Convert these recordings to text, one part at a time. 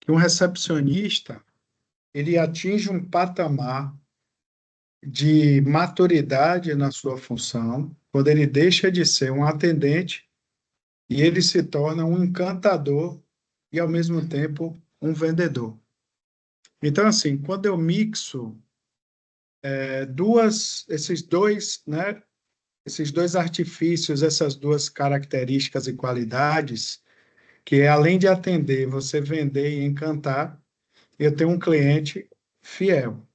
que um recepcionista ele atinge um patamar de maturidade na sua função, quando ele deixa de ser um atendente e ele se torna um encantador e, ao mesmo tempo, um vendedor. Então, assim, quando eu mixo esses dois artifícios, essas duas características e qualidades, que é além de atender, você vender e encantar, eu tenho um cliente fiel.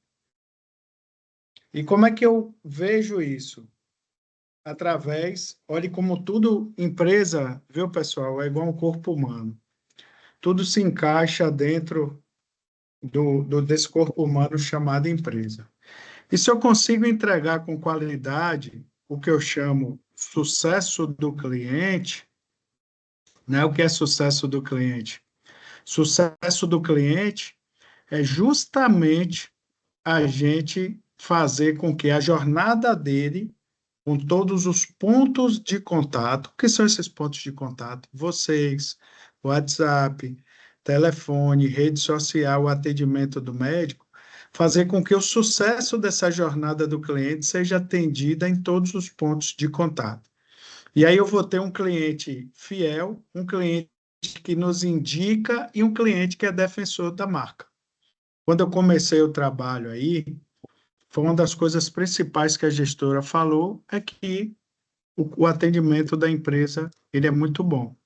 E como é que eu vejo isso? Olhe como tudo, empresa, viu, pessoal, é igual um corpo humano. Tudo se encaixa dentro desse corpo humano chamado empresa. E se eu consigo entregar com qualidade o que eu chamo sucesso do cliente, né? O que é sucesso do cliente? Sucesso do cliente é justamente a gente fazer com que a jornada dele, com todos os pontos de contato, o que são esses pontos de contato? Vocês, WhatsApp, telefone, rede social, o atendimento do médico, fazer com que o sucesso dessa jornada do cliente seja atendida em todos os pontos de contato. E aí eu vou ter um cliente fiel, um cliente que nos indica e um cliente que é defensor da marca. Quando eu comecei o trabalho aí, foi uma das coisas principais que a gestora falou, é que o atendimento da empresa ele é muito bom.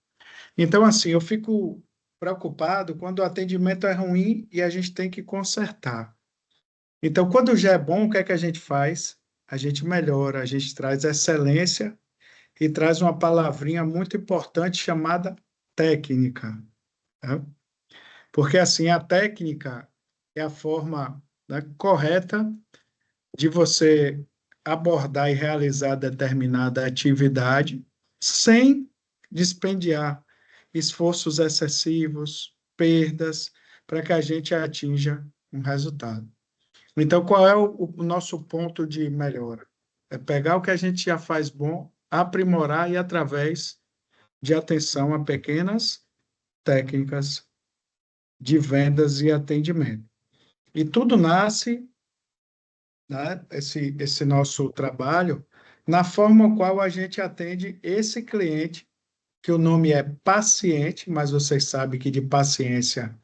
Então, assim, eu fico preocupado quando o atendimento é ruim e a gente tem que consertar. Então, quando já é bom, o que é que a gente faz? A gente melhora, a gente traz excelência e traz uma palavrinha muito importante chamada técnica, né? Porque, assim, a técnica é a forma, né, correta de você abordar e realizar determinada atividade sem dispendiar esforços excessivos, perdas, para que a gente atinja um resultado. Então, qual é o nosso ponto de melhora? É pegar o que a gente já faz bom, aprimorar e através de atenção a pequenas técnicas de vendas e atendimento. E tudo nasce, né, esse nosso trabalho, na forma qual a gente atende esse cliente, que o nome é paciente, mas vocês sabem que de paciência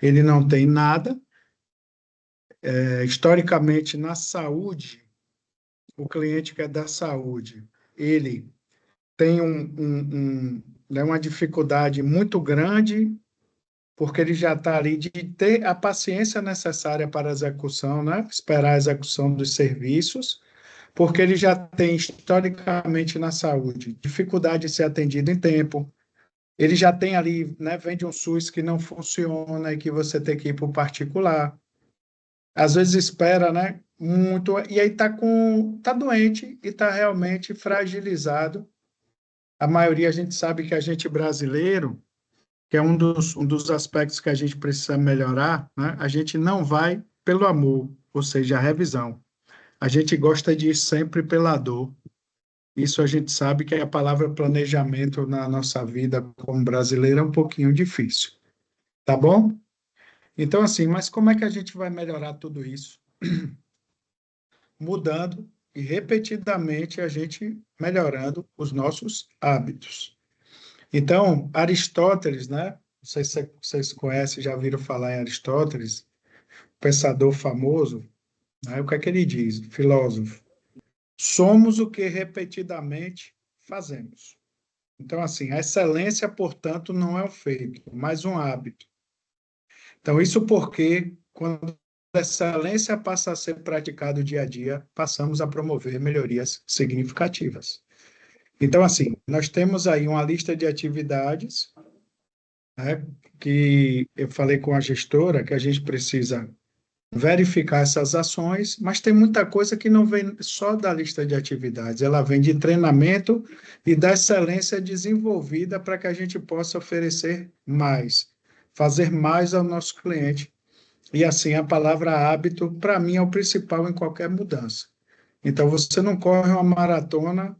ele não tem nada. Historicamente, na saúde, o cliente que é da saúde, ele tem né, uma dificuldade muito grande, porque ele já está ali de ter a paciência necessária para a execução, né? Esperar a execução dos serviços, porque ele já tem, historicamente, na saúde, dificuldade de ser atendido em tempo, ele já tem ali, né, vem de um SUS que não funciona e que você tem que ir para o particular. Às vezes espera, né, muito, e aí tá doente e está realmente fragilizado. A maioria, a gente sabe que a gente brasileiro, que é um dos aspectos que a gente precisa melhorar, né, a gente não vai pelo amor, ou seja, a revisão. A gente gosta de ir sempre pela dor. Isso a gente sabe que a palavra planejamento na nossa vida como brasileiro é um pouquinho difícil, tá bom? Então, assim, mas como é que a gente vai melhorar tudo isso? Mudando e repetidamente a gente melhorando os nossos hábitos. Então, Aristóteles, né? Não sei se vocês conhecem, já viram falar em Aristóteles, pensador famoso, né? O que é que ele diz? Filósofo. Somos o que repetidamente fazemos. Então, assim, a excelência, portanto, não é um feito, mas um hábito. Então, isso porque, quando a excelência passa a ser praticada dia a dia, passamos a promover melhorias significativas. Então, assim, nós temos aí uma lista de atividades, né, que eu falei com a gestora, que a gente precisa verificar essas ações, mas tem muita coisa que não vem só da lista de atividades, ela vem de treinamento e da excelência desenvolvida para que a gente possa oferecer mais, fazer mais ao nosso cliente. E assim, a palavra hábito, para mim, é o principal em qualquer mudança. Então, você não corre uma maratona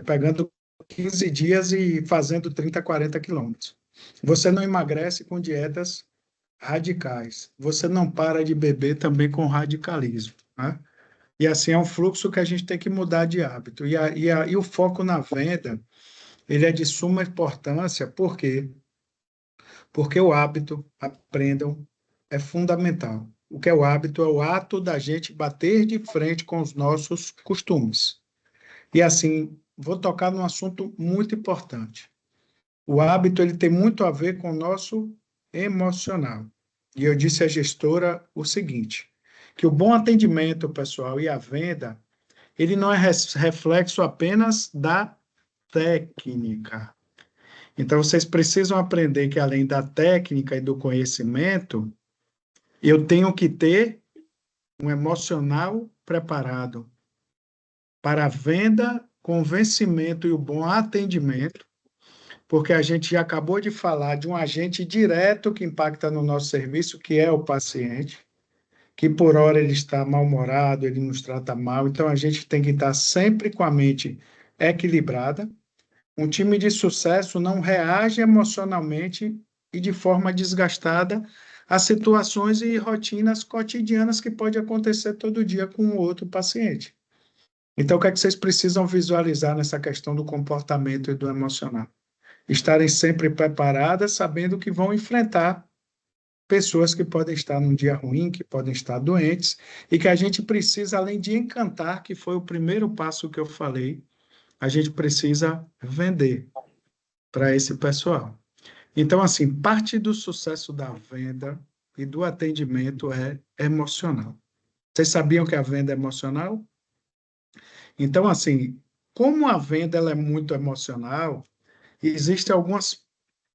pegando 15 dias e fazendo 30, 40 quilômetros. Você não emagrece com dietas radicais. Você não para de beber também com radicalismo, né? E assim é um fluxo que a gente tem que mudar de hábito. E o foco na venda, ele é de suma importância, por quê? Porque o hábito, aprendam, é fundamental. O que é o hábito? É o ato da gente bater de frente com os nossos costumes. E assim, vou tocar num assunto muito importante. O hábito ele tem muito a ver com o nosso emocional. E eu disse à gestora o seguinte, que o bom atendimento, pessoal, e a venda, ele não é reflexo apenas da técnica. Então, vocês precisam aprender que, além da técnica e do conhecimento, eu tenho que ter um emocional preparado para a venda, convencimento e o bom atendimento, porque a gente já acabou de falar de um agente direto que impacta no nosso serviço, que é o paciente, que por hora ele está mal-humorado, ele nos trata mal, então a gente tem que estar sempre com a mente equilibrada. Um time de sucesso não reage emocionalmente e de forma desgastada a situações e rotinas cotidianas que pode acontecer todo dia com o outro paciente. Então, o que é que vocês precisam visualizar nessa questão do comportamento e do emocional? Estarem sempre preparadas, sabendo que vão enfrentar pessoas que podem estar num dia ruim, que podem estar doentes, e que a gente precisa, além de encantar, que foi o primeiro passo que eu falei, a gente precisa vender para esse pessoal. Então, assim, parte do sucesso da venda e do atendimento é emocional. Vocês sabiam que a venda é emocional? Então, assim, como a venda ela é muito emocional, existem algumas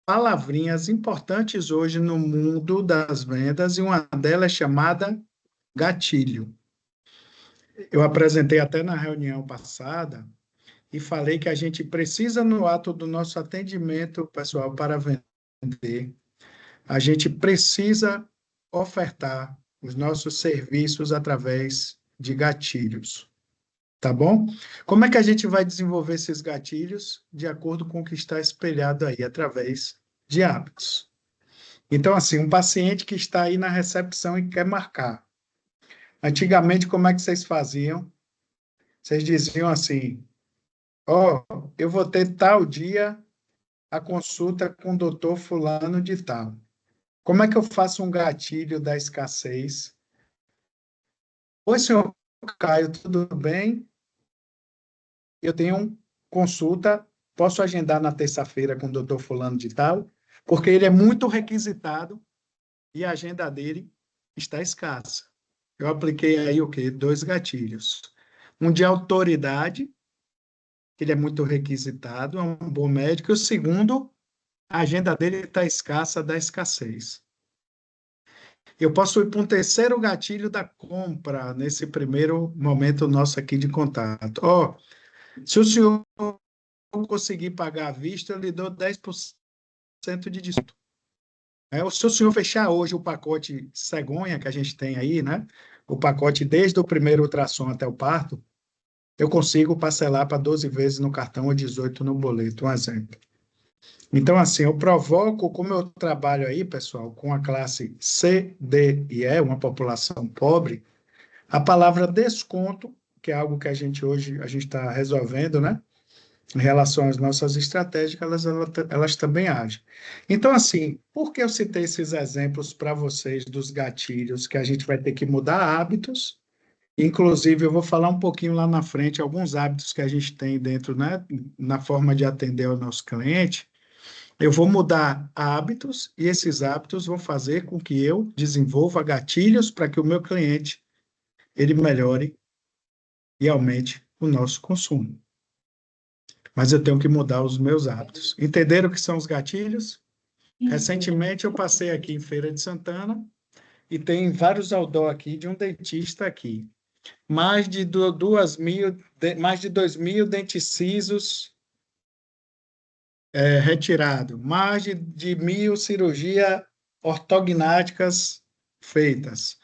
palavrinhas importantes hoje no mundo das vendas e uma delas é chamada gatilho. Eu apresentei até na reunião passada e falei que a gente precisa, no ato do nosso atendimento pessoal para vender, a gente precisa ofertar os nossos serviços através de gatilhos, tá bom? Como é que a gente vai desenvolver esses gatilhos? De acordo com o que está espelhado aí, através de hábitos. Então, assim, um paciente que está aí na recepção e quer marcar. Antigamente, como é que vocês faziam? Vocês diziam assim, ó, oh, eu vou ter tal dia a consulta com o doutor fulano de tal. Como é que eu faço um gatilho da escassez? Oi, senhor Caio, tudo bem? Eu tenho consulta, posso agendar na terça-feira com o doutor fulano de tal, porque ele é muito requisitado e a agenda dele está escassa. Eu apliquei aí o quê? Dois gatilhos. Um de autoridade, que ele é muito requisitado, é um bom médico, e o segundo, a agenda dele está escassa da escassez. Eu posso ir para um terceiro gatilho da compra, nesse primeiro momento nosso aqui de contato. Ó, se o senhor conseguir pagar à vista, eu lhe dou 10% de desconto. Se o senhor fechar hoje o pacote cegonha que a gente tem aí, né? O pacote desde o primeiro ultrassom até o parto, eu consigo parcelar para 12 vezes no cartão ou 18 no boleto, um exemplo. Então, assim, eu provoco, como eu trabalho aí, pessoal, com a classe C, D e E, uma população pobre, a palavra desconto, que é algo que a gente hoje a gente está resolvendo, né? Em relação às nossas estratégias, elas também agem. Então, assim, por que eu citei esses exemplos para vocês dos gatilhos, que a gente vai ter que mudar hábitos? Inclusive, eu vou falar um pouquinho lá na frente, alguns hábitos que a gente tem dentro, né, na forma de atender o nosso cliente. Eu vou mudar hábitos e esses hábitos vão fazer com que eu desenvolva gatilhos para que o meu cliente ele melhore e aumente o nosso consumo. Mas eu tenho que mudar os meus hábitos. Entenderam o que são os gatilhos? Recentemente eu passei aqui em Feira de Santana e tem vários outdoor aqui de um dentista aqui. Mais de 2.000 denticisos retirados, mais de 1.000 cirurgias ortognáticas feitas.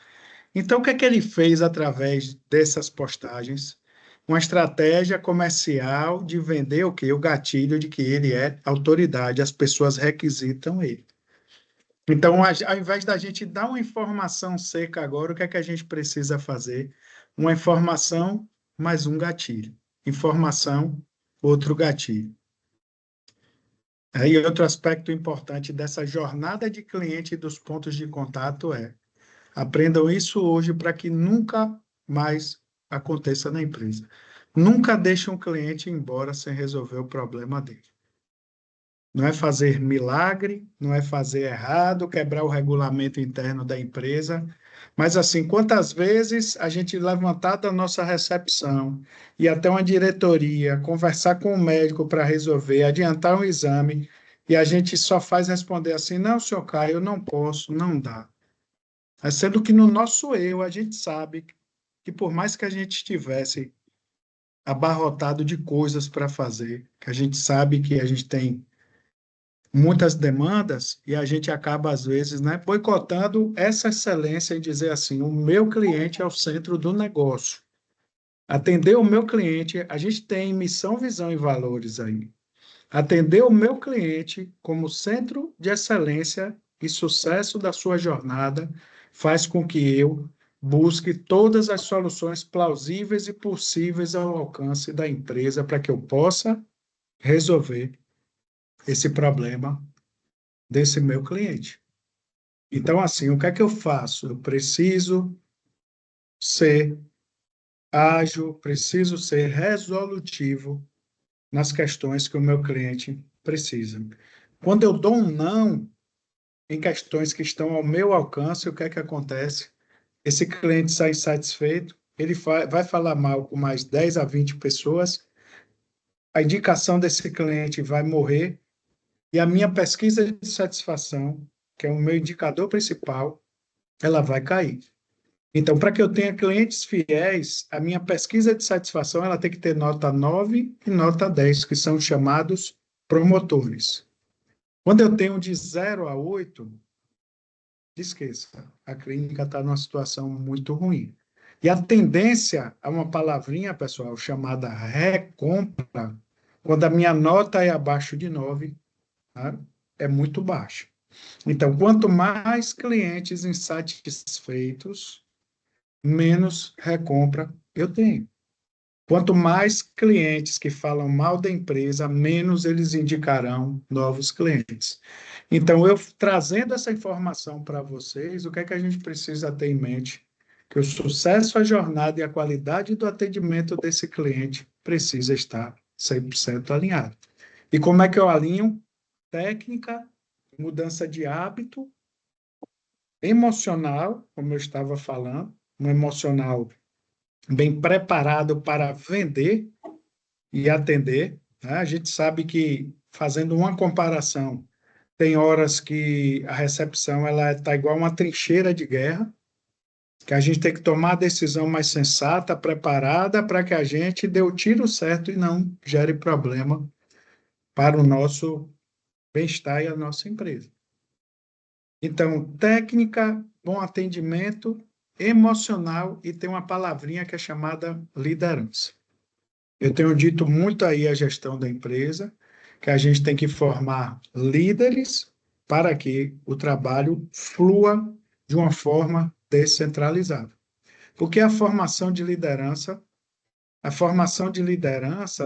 Então, o que é que ele fez através dessas postagens? Uma estratégia comercial de vender o quê? O gatilho de que ele é autoridade, as pessoas requisitam ele. Então, ao invés da gente dar uma informação seca agora, o que é que a gente precisa fazer? Uma informação mais um gatilho. Informação, outro gatilho. Aí, outro aspecto importante dessa jornada de cliente e dos pontos de contato é: aprendam isso hoje para que nunca mais aconteça na empresa. Nunca deixe um cliente ir embora sem resolver o problema dele. Não é fazer milagre, não é fazer errado, quebrar o regulamento interno da empresa, mas assim, quantas vezes a gente levantar da nossa recepção e até uma diretoria, conversar com o médico para resolver, adiantar um exame, e a gente só faz responder assim: não, senhor Caio, eu não posso, não dá. Mas sendo que no nosso eu, a gente sabe que por mais que a gente estivesse abarrotado de coisas para fazer, que a gente sabe que a gente tem muitas demandas e a gente acaba, às vezes, né, boicotando essa excelência em dizer assim: o meu cliente é o centro do negócio. Atender o meu cliente, a gente tem missão, visão e valores aí. Atender o meu cliente como centro de excelência e sucesso da sua jornada faz com que eu busque todas as soluções plausíveis e possíveis ao alcance da empresa para que eu possa resolver esse problema desse meu cliente. Então, assim, o que é que eu faço? Eu preciso ser ágil, preciso ser resolutivo nas questões que o meu cliente precisa. Quando eu dou um não em questões que estão ao meu alcance, o que é que acontece? Esse cliente sai insatisfeito, ele vai falar mal com mais 10 a 20 pessoas, a indicação desse cliente vai morrer e a minha pesquisa de satisfação, que é o meu indicador principal, ela vai cair. Então, para que eu tenha clientes fiéis, a minha pesquisa de satisfação ela tem que ter nota 9 e nota 10, que são chamados promotores. Quando eu tenho de 0 a 8, esqueça, a clínica está numa situação muito ruim. E a tendência a uma palavrinha, pessoal, chamada recompra, quando a minha nota é abaixo de 9, tá? É muito baixa. Então, quanto mais clientes insatisfeitos, menos recompra eu tenho. Quanto mais clientes que falam mal da empresa, menos eles indicarão novos clientes. Então, eu trazendo essa informação para vocês, o que é que a gente precisa ter em mente? Que o sucesso, a jornada e a qualidade do atendimento desse cliente precisa estar 100% alinhado. E como é que eu alinho? Técnica, mudança de hábito, emocional, como eu estava falando, um emocional bem preparado para vender e atender, né? A gente sabe que, fazendo uma comparação, tem horas que a recepção ela está igual uma trincheira de guerra, que a gente tem que tomar a decisão mais sensata, preparada, para que a gente dê o tiro certo e não gere problema para o nosso bem-estar e a nossa empresa. Então, técnica, bom atendimento, emocional e tem uma palavrinha que é chamada liderança. Eu tenho dito muito aí a gestão da empresa, que a gente tem que formar líderes para que o trabalho flua de uma forma descentralizada. Porque a formação de liderança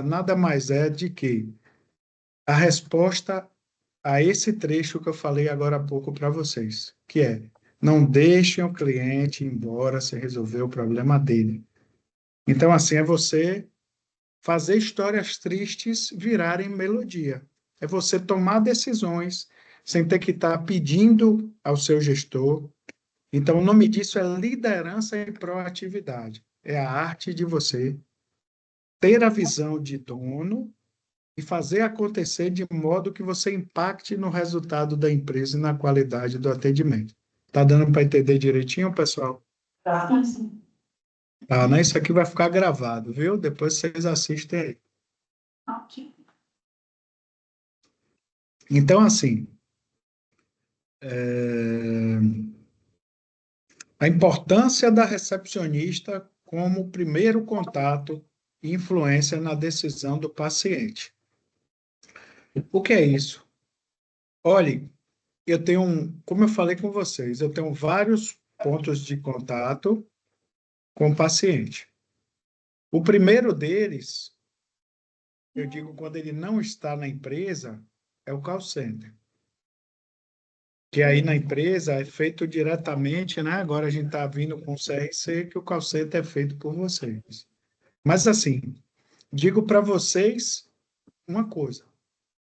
nada mais é de que a resposta a esse trecho que eu falei agora há pouco para vocês, que é: não deixem o cliente ir embora sem resolver o problema dele. Então, assim, é você fazer histórias tristes virarem melodia. É você tomar decisões sem ter que estar pedindo ao seu gestor. Então, o nome disso é liderança e proatividade. É a arte de você ter a visão de dono e fazer acontecer de modo que você impacte no resultado da empresa e na qualidade do atendimento. Tá dando para entender direitinho, pessoal? Tá. Sim. Tá, né? Isso aqui vai ficar gravado, viu? Depois vocês assistem aí. Ok. Então, assim, é, a importância da recepcionista como primeiro contato e influência na decisão do paciente. O que é isso? Olhe, eu tenho, como eu falei com vocês, eu tenho vários pontos de contato com o paciente. O primeiro deles, eu digo, quando ele não está na empresa, é o call center. Que aí na empresa é feito diretamente, né? Agora a gente está vindo com o CRC, que o call center é feito por vocês. Mas assim, digo para vocês uma coisa: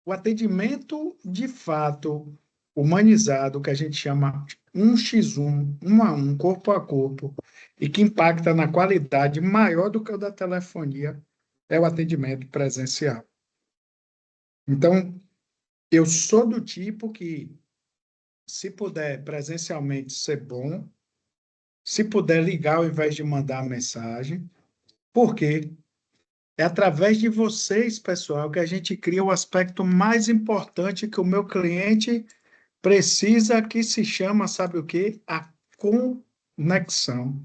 o atendimento de fato humanizado, que a gente chama 1x1, 1 a 1, corpo a corpo, e que impacta na qualidade maior do que o da telefonia, é o atendimento presencial. Então, eu sou do tipo que, se puder presencialmente ser bom, se puder ligar ao invés de mandar mensagem, porque é através de vocês, pessoal, que a gente cria o aspecto mais importante que o meu cliente precisa, que se chama, sabe o quê? A conexão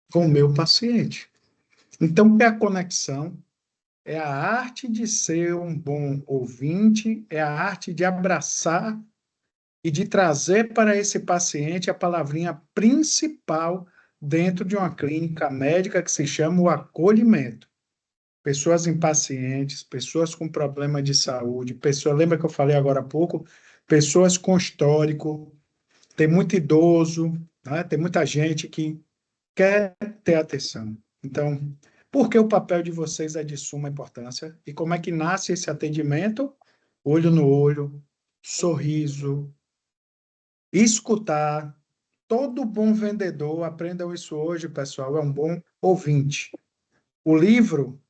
com o meu paciente. Então, o que é a conexão? É a arte de ser um bom ouvinte, é a arte de abraçar e de trazer para esse paciente a palavrinha principal dentro de uma clínica médica que se chama o acolhimento. Pessoas impacientes, pessoas com problema de saúde, pessoas, lembra que eu falei agora há pouco? Pessoas com histórico, tem muito idoso, né? Tem muita gente que quer ter atenção. Então, por que o papel de vocês é de suma importância? E como é que nasce esse atendimento? Olho no olho, sorriso, escutar. Todo bom vendedor, aprendam isso hoje, pessoal, é um bom ouvinte. O livro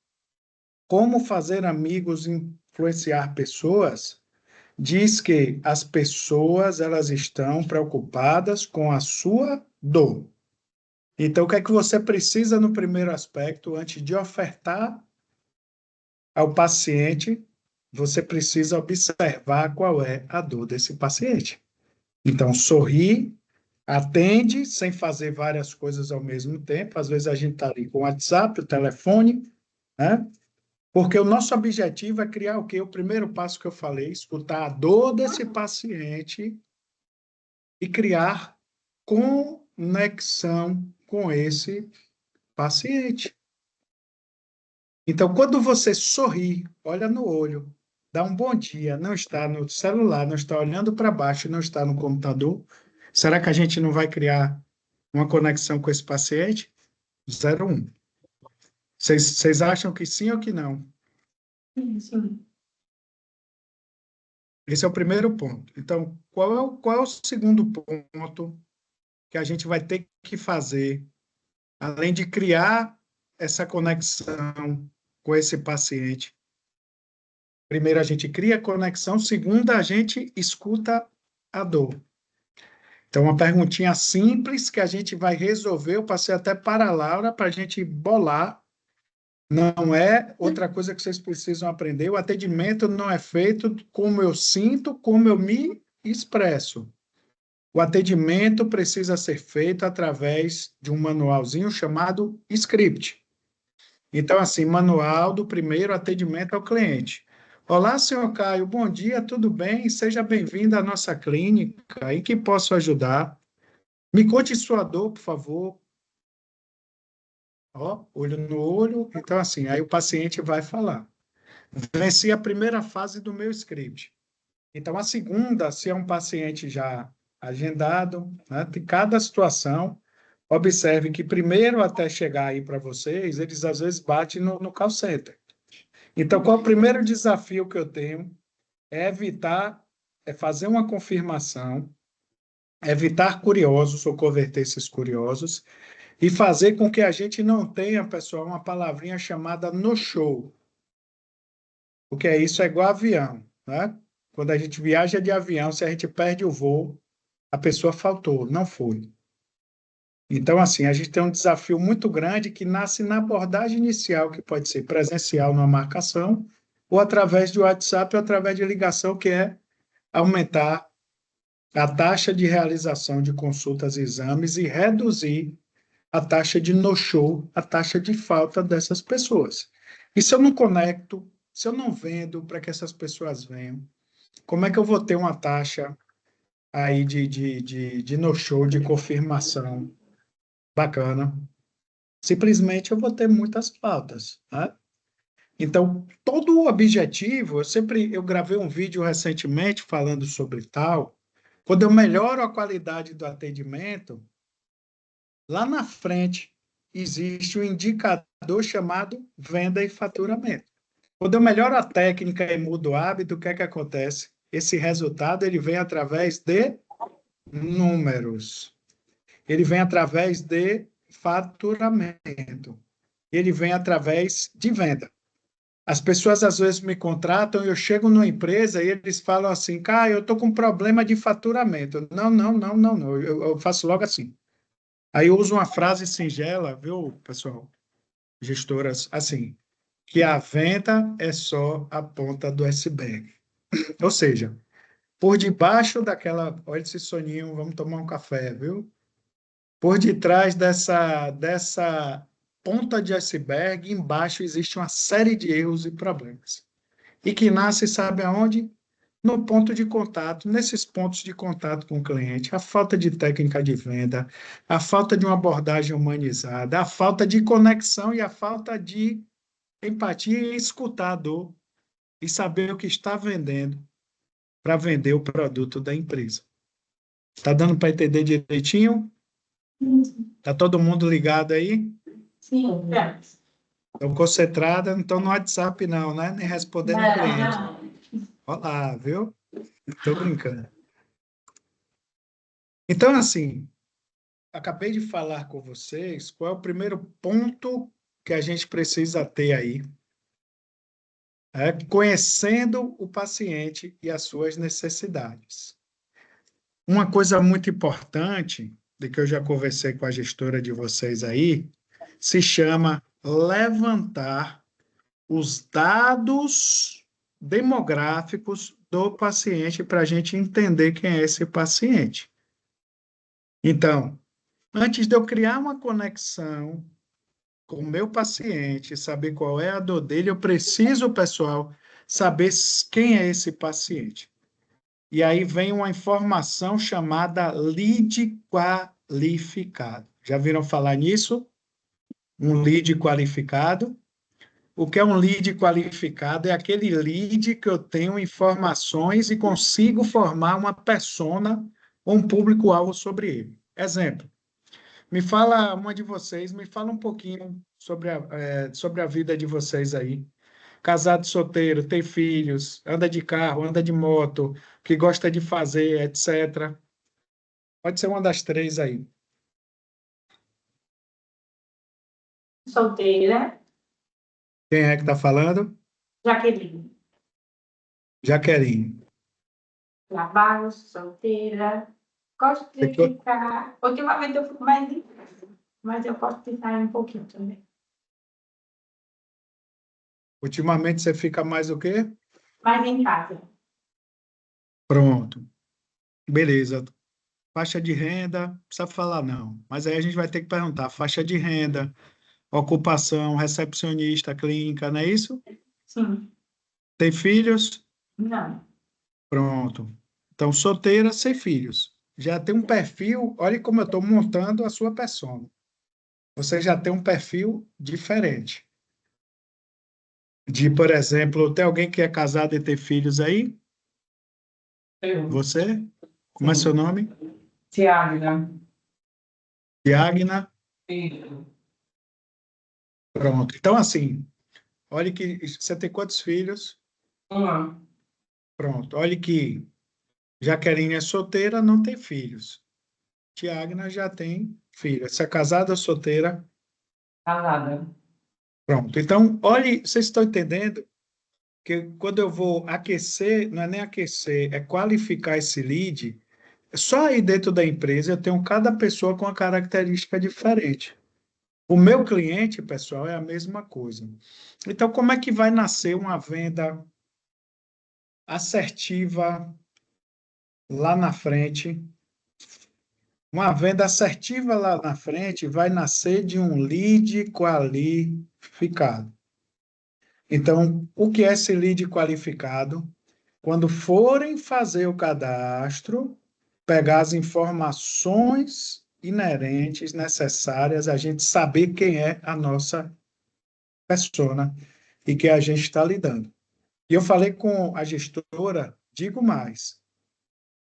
Como Fazer Amigos e Influenciar Pessoas diz que as pessoas elas estão preocupadas com a sua dor. Então, o que é que você precisa no primeiro aspecto, antes de ofertar ao paciente, você precisa observar qual é a dor desse paciente. Então, sorri, atende, sem fazer várias coisas ao mesmo tempo. Às vezes a gente está ali com o WhatsApp, o telefone, né? Porque o nosso objetivo é criar o quê? O primeiro passo que eu falei, escutar a dor desse paciente e criar conexão com esse paciente. Então, quando você sorri, olha no olho, dá um bom dia, não está no celular, não está olhando para baixo, não está no computador, será que a gente não vai criar uma conexão com esse paciente? 01. Vocês acham que sim ou que não? Sim. Esse é o primeiro ponto. Então, qual é o segundo ponto que a gente vai ter que fazer, além de criar essa conexão com esse paciente? Primeiro, a gente cria a conexão. Segundo, a gente escuta a dor. Então, uma perguntinha simples que a gente vai resolver. Eu passei até para a Laura para a gente bolar. Não é outra coisa que vocês precisam aprender. O atendimento não é feito como eu sinto, como eu me expresso. O atendimento precisa ser feito através de um manualzinho chamado script. Então, assim, manual do primeiro atendimento ao cliente. Olá, senhor Caio, bom dia, tudo bem? Seja bem-vindo à nossa clínica. Em que posso ajudar? Me conte sua dor, por favor. Ó, olho no olho. Então, assim, aí o paciente vai falar. Venci a primeira fase do meu script. Então, a segunda, se é um paciente já agendado, né, de cada situação, observe que primeiro, até chegar aí para vocês, eles às vezes batem no call center. Então, qual é o primeiro desafio que eu tenho? É evitar, é fazer uma confirmação, evitar curiosos ou converter esses curiosos e fazer com que a gente não tenha, pessoal, uma palavrinha chamada no show. Porque isso é igual avião, né? Quando a gente viaja de avião, se a gente perde o voo, a pessoa faltou, não foi. Então, assim, a gente tem um desafio muito grande que nasce na abordagem inicial, que pode ser presencial numa marcação, ou através do WhatsApp, ou através de ligação, que é aumentar a taxa de realização de consultas e exames e reduzir a taxa de no-show, a taxa de falta dessas pessoas. E se eu não conecto, se eu não vendo para que essas pessoas venham, como é que eu vou ter uma taxa aí de no-show, de confirmação bacana. Simplesmente eu vou ter muitas pautas, né? Então, todo o objetivo, eu gravei um vídeo recentemente falando sobre tal. Quando eu melhoro a qualidade do atendimento, lá na frente existe um indicador chamado venda e faturamento. Quando eu melhoro a técnica e mudo o hábito, o que é que acontece? Esse resultado ele vem através de números. Ele vem através de faturamento. Ele vem através de venda. As pessoas às vezes me contratam, eu chego numa empresa e eles falam assim, cara, eu estou com problema de faturamento. Não, não, não, não, não. Eu faço logo assim. Aí eu uso uma frase singela, viu, pessoal, gestoras, assim, que a venda é só a ponta do iceberg. Ou seja, por debaixo daquela, olha esse soninho, vamos tomar um café, viu? Por detrás dessa ponta de iceberg, embaixo existe uma série de erros e problemas. E que nasce, sabe aonde? No ponto de contato, nesses pontos de contato com o cliente, a falta de técnica de venda, a falta de uma abordagem humanizada, a falta de conexão e a falta de empatia e escutar a dor e saber o que está vendendo para vender o produto da empresa. Está dando para entender direitinho? Está todo mundo ligado aí? Sim, é. Estão concentrada? Não estão no WhatsApp não, né? Nem respondendo cliente. Não. Olá, viu? Estou brincando. Então, assim, acabei de falar com vocês qual é o primeiro ponto que a gente precisa ter aí, conhecendo o paciente e as suas necessidades. Uma coisa muito importante, de que eu já conversei com a gestora de vocês aí, se chama levantar os dados demográficos do paciente para a gente entender quem é esse paciente. Então, antes de eu criar uma conexão com o meu paciente, saber qual é a dor dele, eu preciso, pessoal, saber quem é esse paciente. E aí vem uma informação chamada lead qualificado. Já viram falar nisso? Um lead qualificado? O que é um lead qualificado? É aquele lead que eu tenho informações e consigo formar uma persona ou um público-alvo sobre ele. Exemplo. Me fala, uma de vocês, me fala um pouquinho sobre a vida de vocês aí. Casado, solteiro, tem filhos, anda de carro, anda de moto, o que gosta de fazer, etc. Pode ser uma das três aí. Solteira, Quem é que está falando? Jaqueline. Jaqueline. Trabalho, solteira. Gosto Você de ficar. Ultimamente eu fico mais em casa, mas eu gosto de sair um pouquinho também. Ultimamente você fica mais o quê? Mais em casa. Pronto. Beleza. Faixa de renda, não precisa falar não. Mas aí a gente vai ter que perguntar, faixa de renda, ocupação, recepcionista, clínica, não é isso? Sim. Tem filhos? Não. Pronto. Então, solteira, sem filhos. Já tem um perfil, olha como eu estou montando a sua persona. Você já tem um perfil diferente. De, por exemplo, tem alguém que é casado e tem filhos aí? Eu. Você? Como é seu Sim. nome? Tiago. Diagna? Isso. Pronto. Então, assim, olha que você tem quantos filhos? Uma. Pronto. Olha que Jaqueline é solteira, não tem filhos. Tiagna já tem filho. Você é casada ou solteira? Casada. Pronto. Então, olhe, vocês estão entendendo que quando eu vou aquecer, não é nem aquecer, é qualificar esse lead, só aí dentro da empresa eu tenho cada pessoa com uma característica diferente. O meu cliente, pessoal, é a mesma coisa. Então, como é que vai nascer uma venda assertiva lá na frente? Uma venda assertiva lá na frente vai nascer de um lead qualificado. Então, o que é esse lead qualificado? Quando forem fazer o cadastro, pegar as informações inerentes, necessárias, a gente saber quem é a nossa persona e que a gente está lidando. E eu falei com a gestora, digo mais,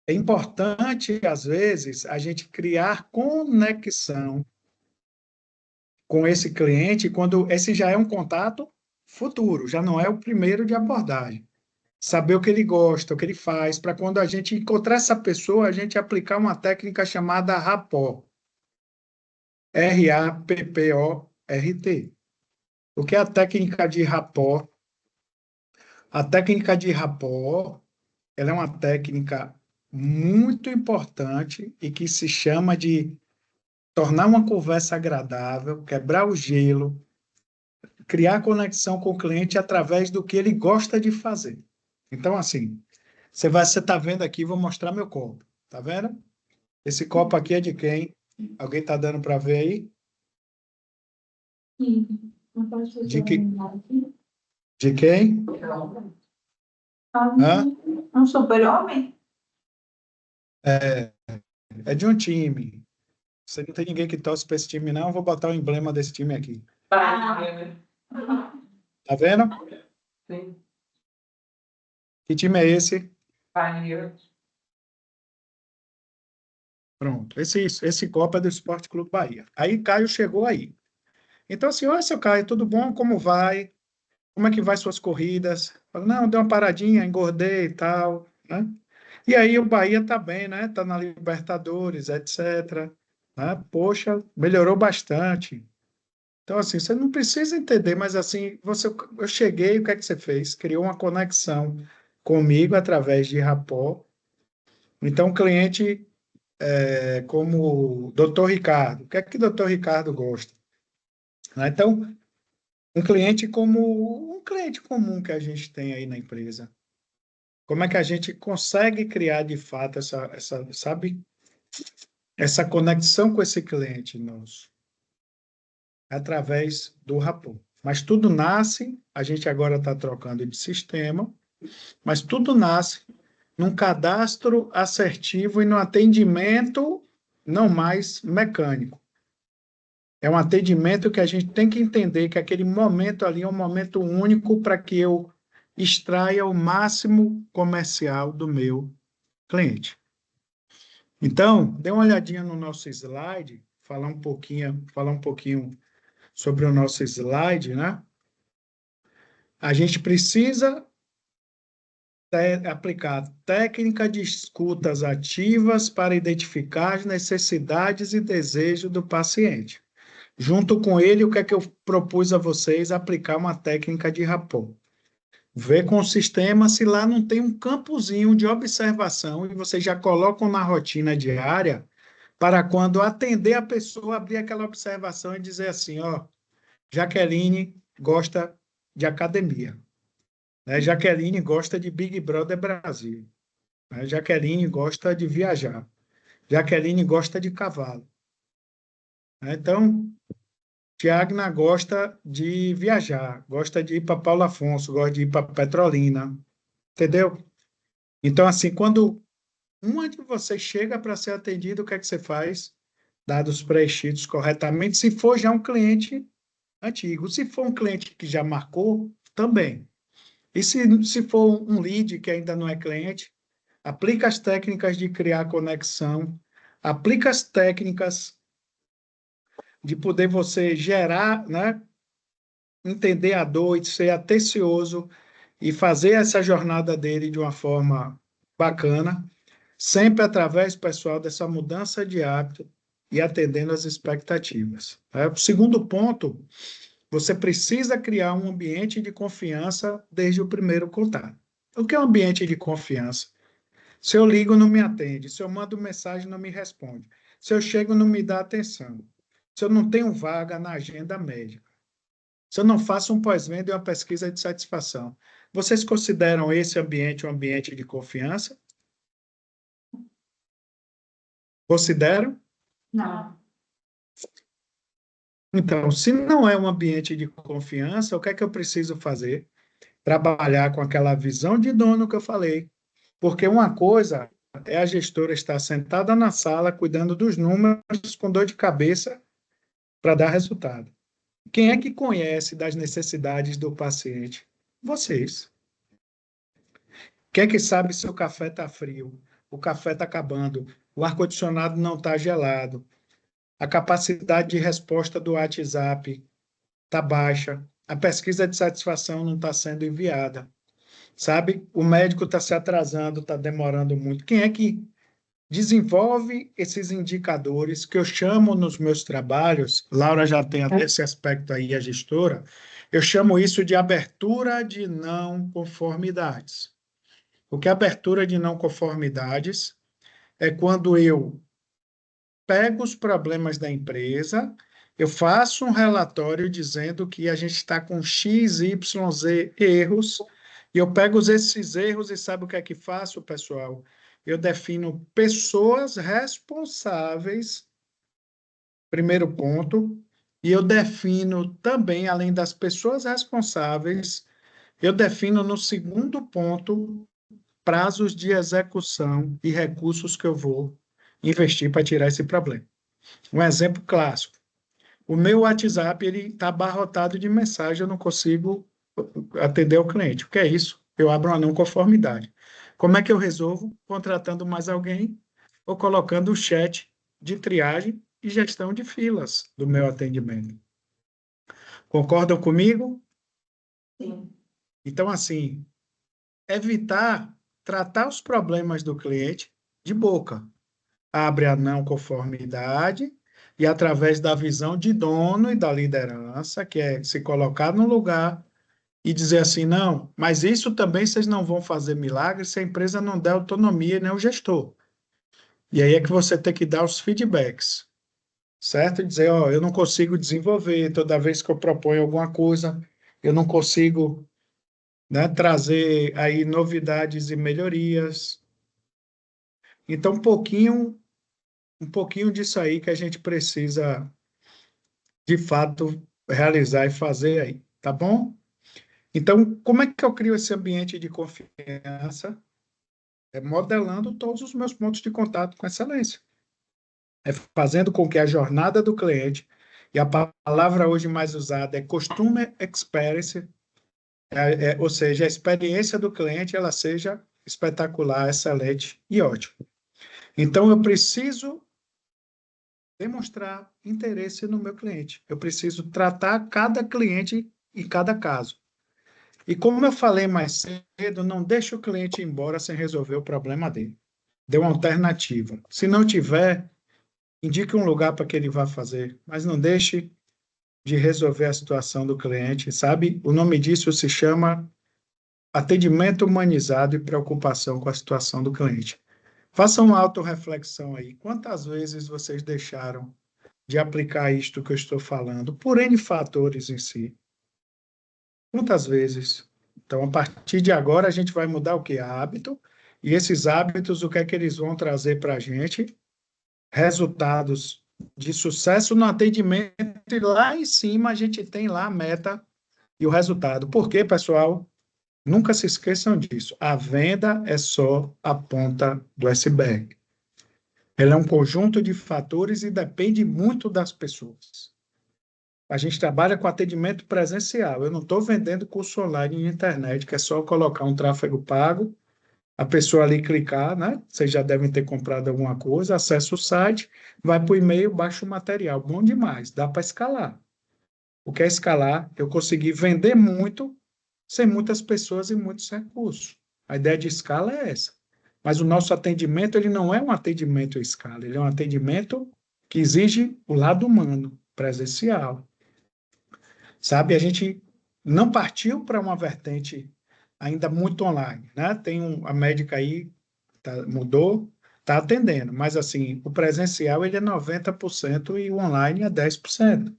é importante, às vezes, a gente criar conexão com esse cliente quando esse já é um contato futuro, já não é o primeiro de abordagem. Saber o que ele gosta, o que ele faz, para quando a gente encontrar essa pessoa, a gente aplicar uma técnica chamada rapport. RAPPORT. O que é a técnica de rapport? A técnica de rapport, ela é uma técnica muito importante e que se chama de tornar uma conversa agradável, quebrar o gelo, criar conexão com o cliente através do que ele gosta de fazer. Então, assim, você está vendo aqui, vou mostrar meu copo. Tá vendo? Esse copo aqui é de quem? Alguém está dando para ver aí? Sim. Não pode fazer De, que, aqui. de quem? Hã? Um super-homem? É de um time. Você não tem ninguém que torce para esse time, não. Eu vou botar o emblema desse time aqui. Tá vendo? Sim. Que time é esse? Pioneer. Pronto. Esse copo é do Esporte Clube Bahia. Aí Caio chegou aí. Então, assim, oi, seu Caio, tudo bom? Como vai? Como é que vai suas corridas? Fala, não, deu uma paradinha, engordei e tal, né? E aí o Bahia tá bem, né? Tá na Libertadores, etc. Né? Poxa, melhorou bastante. Então, assim, você não precisa entender, mas assim, eu cheguei, o que é que você fez? Criou uma conexão comigo através de rapport. Então, o cliente, como o Dr. Ricardo, o que é que o Dr. Ricardo gosta? Né? Então, um cliente como um cliente comum que a gente tem aí na empresa. Como é que a gente consegue criar de fato sabe, essa conexão com esse cliente nosso? Através do rapport. Mas tudo nasce, a gente agora está trocando de sistema, mas tudo nasce num cadastro assertivo e no atendimento não mais mecânico. É um atendimento que a gente tem que entender que aquele momento ali é um momento único para que eu extraia o máximo comercial do meu cliente. Então, dê uma olhadinha no nosso slide, falar um pouquinho sobre o nosso slide, né? A gente precisa aplicar técnica de escutas ativas para identificar as necessidades e desejos do paciente. Junto com ele, o que é que eu propus a vocês? Aplicar uma técnica de rapport. Ver com o sistema se lá não tem um campozinho de observação e vocês já colocam na rotina diária para quando atender a pessoa, abrir aquela observação e dizer assim, ó, Jaqueline gosta de academia, né? Jaqueline gosta de Big Brother Brasil, né? Jaqueline gosta de viajar, Jaqueline gosta de cavalo, né? Então, Tiagna gosta de viajar, gosta de ir para Paulo Afonso, gosta de ir para Petrolina, entendeu? Então, assim, quando uma de vocês chega para ser atendido, o que é que você faz? Dados preenchidos corretamente, se for já um cliente antigo. Se for um cliente que já marcou, também. E se for um lead que ainda não é cliente, aplica as técnicas de criar conexão, aplica as técnicas de poder você gerar, né, entender a dor e ser atencioso e fazer essa jornada dele de uma forma bacana, sempre através, pessoal, dessa mudança de hábito e atendendo às expectativas. O segundo ponto, você precisa criar um ambiente de confiança desde o primeiro contato. O que é um ambiente de confiança? Se eu ligo, não me atende. Se eu mando mensagem, não me responde. Se eu chego, não me dá atenção. Se eu não tenho vaga na agenda médica. Se eu não faço um pós-venda e uma pesquisa de satisfação. Vocês consideram esse ambiente um ambiente de confiança? Consideram? Não. Então, se não é um ambiente de confiança, o que é que eu preciso fazer? Trabalhar com aquela visão de dono que eu falei. Porque uma coisa é a gestora estar sentada na sala, cuidando dos números, com dor de cabeça, para dar resultado. Quem é que conhece das necessidades do paciente? Vocês. Quem é que sabe se o café está frio, o café está acabando, o ar-condicionado não está gelado, a capacidade de resposta do WhatsApp está baixa, a pesquisa de satisfação não está sendo enviada, sabe? O médico está se atrasando, está demorando muito. Quem é que desenvolve esses indicadores que eu chamo nos meus trabalhos? Laura já tem até esse aspecto aí, a gestora, eu chamo isso de abertura de não conformidades. Porque a abertura de não conformidades é quando eu pego os problemas da empresa, eu faço um relatório dizendo que a gente está com X, Y, Z erros, e eu pego esses erros e sabe o que é que faço, pessoal? Eu defino pessoas responsáveis, primeiro ponto, e eu defino também, além das pessoas responsáveis, eu defino no segundo ponto prazos de execução e recursos que eu vou investir para tirar esse problema. Um exemplo clássico. O meu WhatsApp ele está abarrotado de mensagem, eu não consigo atender o cliente. O que é isso? Eu abro uma não conformidade. Como é que eu resolvo? Contratando mais alguém ou colocando o chat de triagem e gestão de filas do meu atendimento. Concordam comigo? Sim. Então, assim, evitar tratar os problemas do cliente de boca. Abre a não conformidade e, através da visão de dono e da liderança, que é se colocar no lugar e dizer assim, não, mas isso também vocês não vão fazer milagre se a empresa não der autonomia nem o gestor. E aí é que você tem que dar os feedbacks, certo? E dizer, ó, eu não consigo desenvolver, toda vez que eu proponho alguma coisa, eu não consigo, né, trazer aí novidades e melhorias. Então, um pouquinho disso aí que a gente precisa, de fato, realizar e fazer aí, tá bom? Então, como é que eu crio esse ambiente de confiança? É modelando todos os meus pontos de contato com excelência. É fazendo com que a jornada do cliente, e a palavra hoje mais usada é Customer Experience, ou seja, a experiência do cliente, ela seja espetacular, excelente e ótima. Então, eu preciso demonstrar interesse no meu cliente. Eu preciso tratar cada cliente em cada caso. E como eu falei mais cedo, não deixe o cliente ir embora sem resolver o problema dele. Dê uma alternativa. Se não tiver, indique um lugar para que ele vá fazer, mas não deixe de resolver a situação do cliente, sabe? O nome disso se chama atendimento humanizado e preocupação com a situação do cliente. Façam uma autorreflexão aí. Quantas vezes vocês deixaram de aplicar isto que eu estou falando, por N fatores em si? Quantas vezes? Então, a partir de agora, a gente vai mudar o que? Hábito. E esses hábitos, o que é que eles vão trazer para a gente? Resultados de sucesso no atendimento. E lá em cima, a gente tem lá a meta e o resultado. Por quê, pessoal? Nunca se esqueçam disso. A venda é só a ponta do iceberg. Ela é um conjunto de fatores e depende muito das pessoas. A gente trabalha com atendimento presencial. Eu não estou vendendo curso online na internet, que é só colocar um tráfego pago, a pessoa ali clicar, né? Vocês já devem ter comprado alguma coisa, acessa o site, vai para o e-mail, baixa o material. Bom demais, dá para escalar. O que é escalar? Eu consegui vender muito sem muitas pessoas e muitos recursos. A ideia de escala é essa. Mas o nosso atendimento, ele não é um atendimento em escala, ele é um atendimento que exige o lado humano, presencial. Sabe, a gente não partiu para uma vertente ainda muito online, né? A médica aí mudou, está atendendo, mas assim, o presencial ele é 90% e o online é 10%.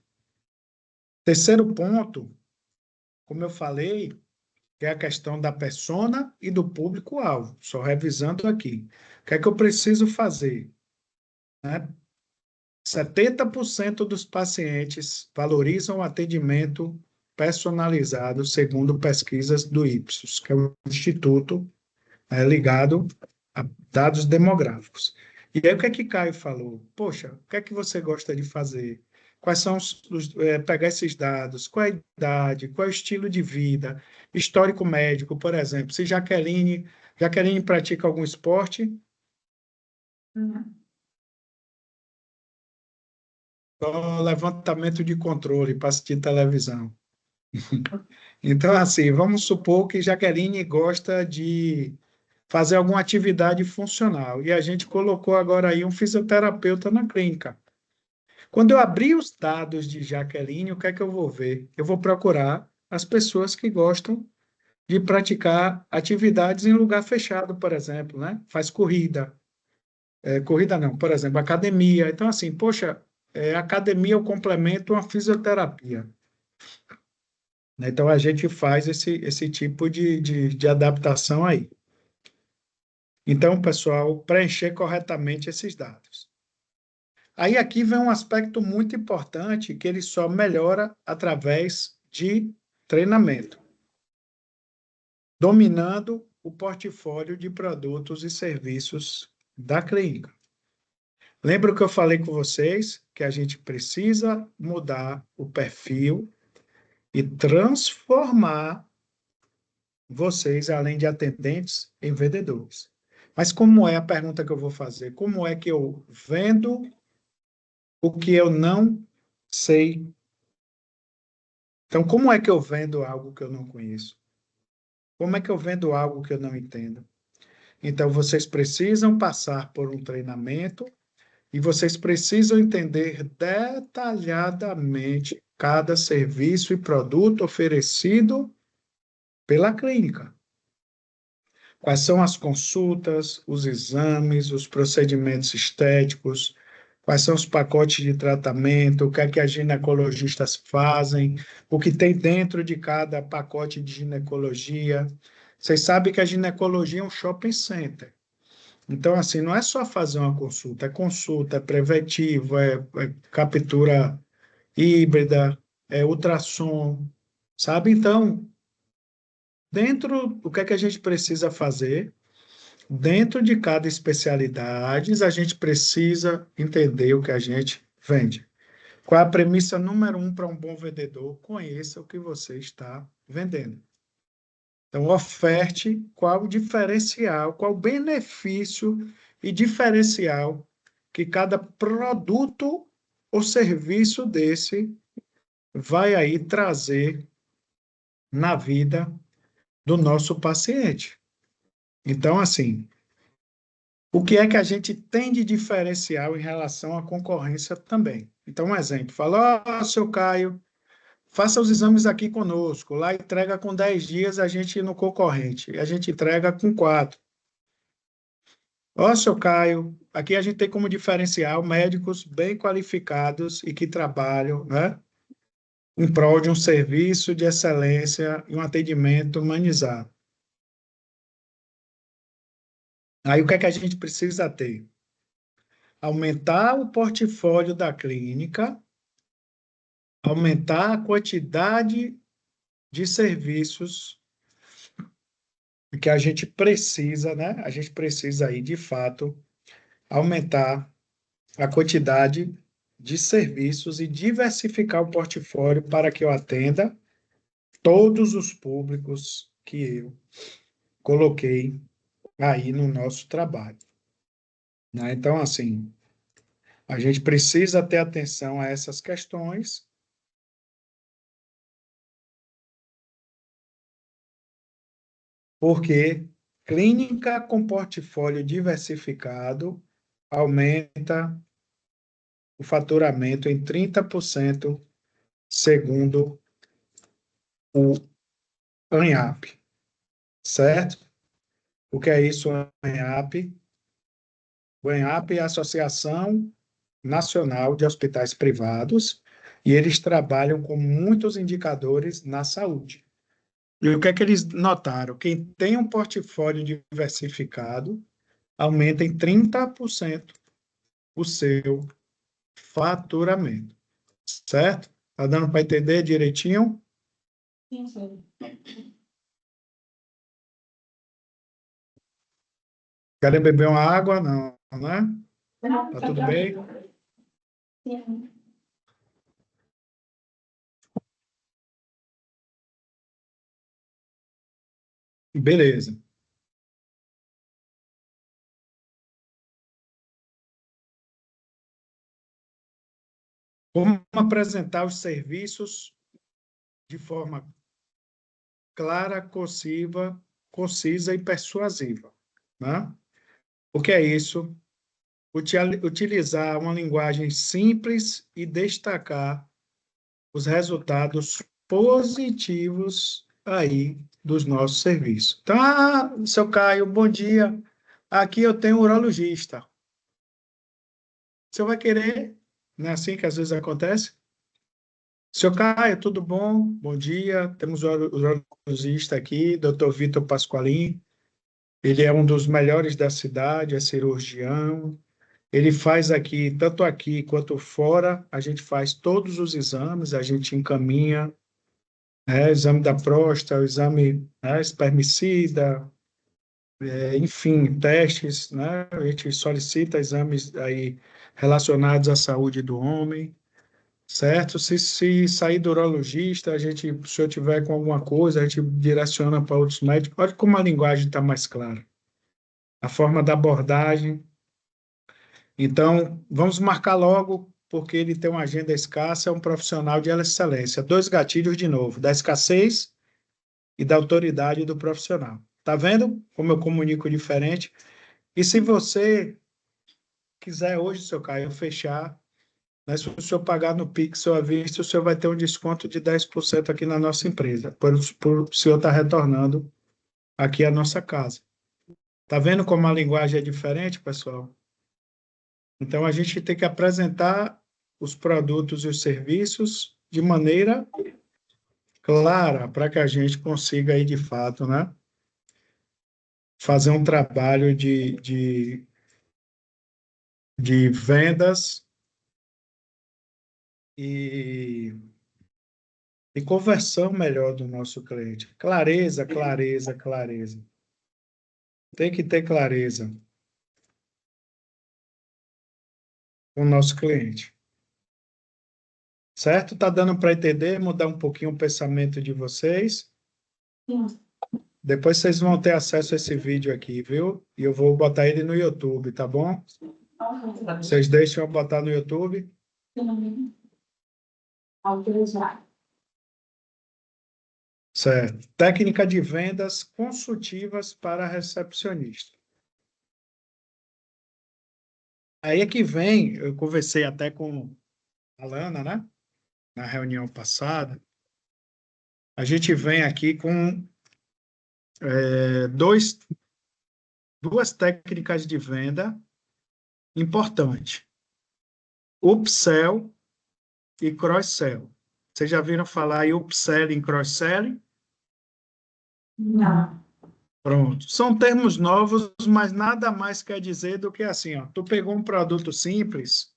Terceiro ponto, como eu falei, que é a questão da persona e do público-alvo. Só revisando aqui. O que é que eu preciso fazer? Né? 70% dos pacientes valorizam o atendimento personalizado, segundo pesquisas do Ipsos, que é o instituto ligado dados demográficos. E aí, o que é que Caio falou? Poxa, o que é que você gosta de fazer? Quais são pegar esses dados? Qual é a idade? Qual é o estilo de vida? Histórico médico, por exemplo. Se Jaqueline pratica algum esporte, Uhum. só levantamento de controle para assistir televisão. Então, assim, vamos supor que Jaqueline gosta de fazer alguma atividade funcional. E a gente colocou agora aí um fisioterapeuta na clínica. Quando eu abrir os dados de Jaqueline, o que é que eu vou ver? Eu vou procurar as pessoas que gostam de praticar atividades em lugar fechado, por exemplo, né? Faz corrida. Corrida não, por exemplo, academia. Então, assim, poxa, academia eu complemento uma fisioterapia, né? Então, a gente faz esse tipo de adaptação aí. Então, pessoal, preencher corretamente esses dados. Aí aqui vem um aspecto muito importante que ele só melhora através de treinamento, dominando o portfólio de produtos e serviços da clínica. Lembra que eu falei com vocês que a gente precisa mudar o perfil e transformar vocês, além de atendentes, em vendedores. Mas como é a pergunta que eu vou fazer? Como é que eu vendo o que eu não sei? Então, como é que eu vendo algo que eu não conheço? Como é que eu vendo algo que eu não entendo? Então, vocês precisam passar por um treinamento e vocês precisam entender detalhadamente cada serviço e produto oferecido pela clínica. Quais são as consultas, os exames, os procedimentos estéticos, quais são os pacotes de tratamento, o que é que as ginecologistas fazem, o que tem dentro de cada pacote de ginecologia. Vocês sabem que a ginecologia é um shopping center. Então, assim, não é só fazer uma consulta, é preventivo, é captura híbrida, é ultrassom, sabe? Então, o que é que a gente precisa fazer? Dentro de cada especialidade, a gente precisa entender o que a gente vende. Qual é a premissa número 1 para um bom vendedor? Conheça o que você está vendendo. Então, oferte qual o diferencial, qual o benefício e diferencial que cada produto ou serviço desse vai aí trazer na vida do nosso paciente. Então, assim, o que é que a gente tem de diferencial em relação à concorrência também? Então, um exemplo, fala, seu Caio, faça os exames aqui conosco, lá entrega com 10 dias, a gente no concorrente, a gente entrega com 4. Seu Caio, aqui a gente tem como diferencial médicos bem qualificados e que trabalham, né, em prol de um serviço de excelência e um atendimento humanizado. Aí o que é que a gente precisa ter? Aumentar o portfólio da clínica, aumentar a quantidade de serviços que a gente precisa, né? A gente precisa aí, de fato, aumentar a quantidade de serviços e diversificar o portfólio para que eu atenda todos os públicos que eu coloquei aí no nosso trabalho, né? Então, assim, a gente precisa ter atenção a essas questões, porque clínica com portfólio diversificado aumenta o faturamento em 30%, segundo o ANHAP, certo? O que é isso, ANHAP? O ANHAP é a Associação Nacional de Hospitais Privados e eles trabalham com muitos indicadores na saúde. E o que é que eles notaram? Quem tem um portfólio diversificado aumenta em 30% o seu faturamento, certo? Tá dando para entender direitinho? Sim, sim. Querem beber uma água? Não, né? Não, Tá tá tudo bem? tranquilo. Sim. Beleza. Como apresentar os serviços de forma clara, concisa e persuasiva, né? O que é isso? Utilizar uma linguagem simples e destacar os resultados positivos aí dos nossos serviços. Então, seu Caio, bom dia. Aqui eu tenho um urologista. Você vai querer, não é assim que às vezes acontece? Seu Caio, tudo bom? Bom dia. Temos o urologista aqui, Dr. Vitor Pasqualin. Ele é um dos melhores da cidade, é cirurgião. Ele faz aqui, tanto aqui quanto fora, a gente faz todos os exames, a gente encaminha, né, exame da próstata, o exame, né, espermicida, enfim, testes, né, a gente solicita exames aí relacionados à saúde do homem, certo? Se sair do urologista, a gente, se o senhor tiver com alguma coisa, a gente direciona para outros médicos. Olha como a linguagem está mais clara. A forma da abordagem. Então, vamos marcar logo, porque ele tem uma agenda escassa, é um profissional de excelência. Dois gatilhos de novo, da escassez e da autoridade do profissional. Tá vendo como eu comunico diferente? E se você quiser hoje, seu Caio, fechar, né, se o senhor pagar no Pix ou à vista, o senhor vai ter um desconto de 10% aqui na nossa empresa, por o senhor estar retornando aqui à nossa casa. Tá vendo como a linguagem é diferente, pessoal? Então, a gente tem que apresentar os produtos e os serviços de maneira clara para que a gente consiga aí, de fato, né, fazer um trabalho de vendas e, e conversão melhor do nosso cliente. Clareza, clareza, clareza. Tem que ter clareza com o nosso cliente. Certo? Tá dando para entender, mudar um pouquinho o pensamento de vocês. Sim. Depois vocês vão ter acesso a esse vídeo aqui, viu? E eu vou botar ele no YouTube, tá bom? Vocês deixam eu botar no YouTube? Sim. Autorizar. Certo. Técnica de vendas consultivas para recepcionista. Aí é que vem, eu conversei até com a Lana, né? Na reunião passada. A gente vem aqui com duas técnicas de venda importantes. Upsell e cross-sell. Vocês já viram falar em upselling e cross-selling? Não. Pronto. São termos novos, mas nada mais quer dizer do que assim, ó, tu pegou um produto simples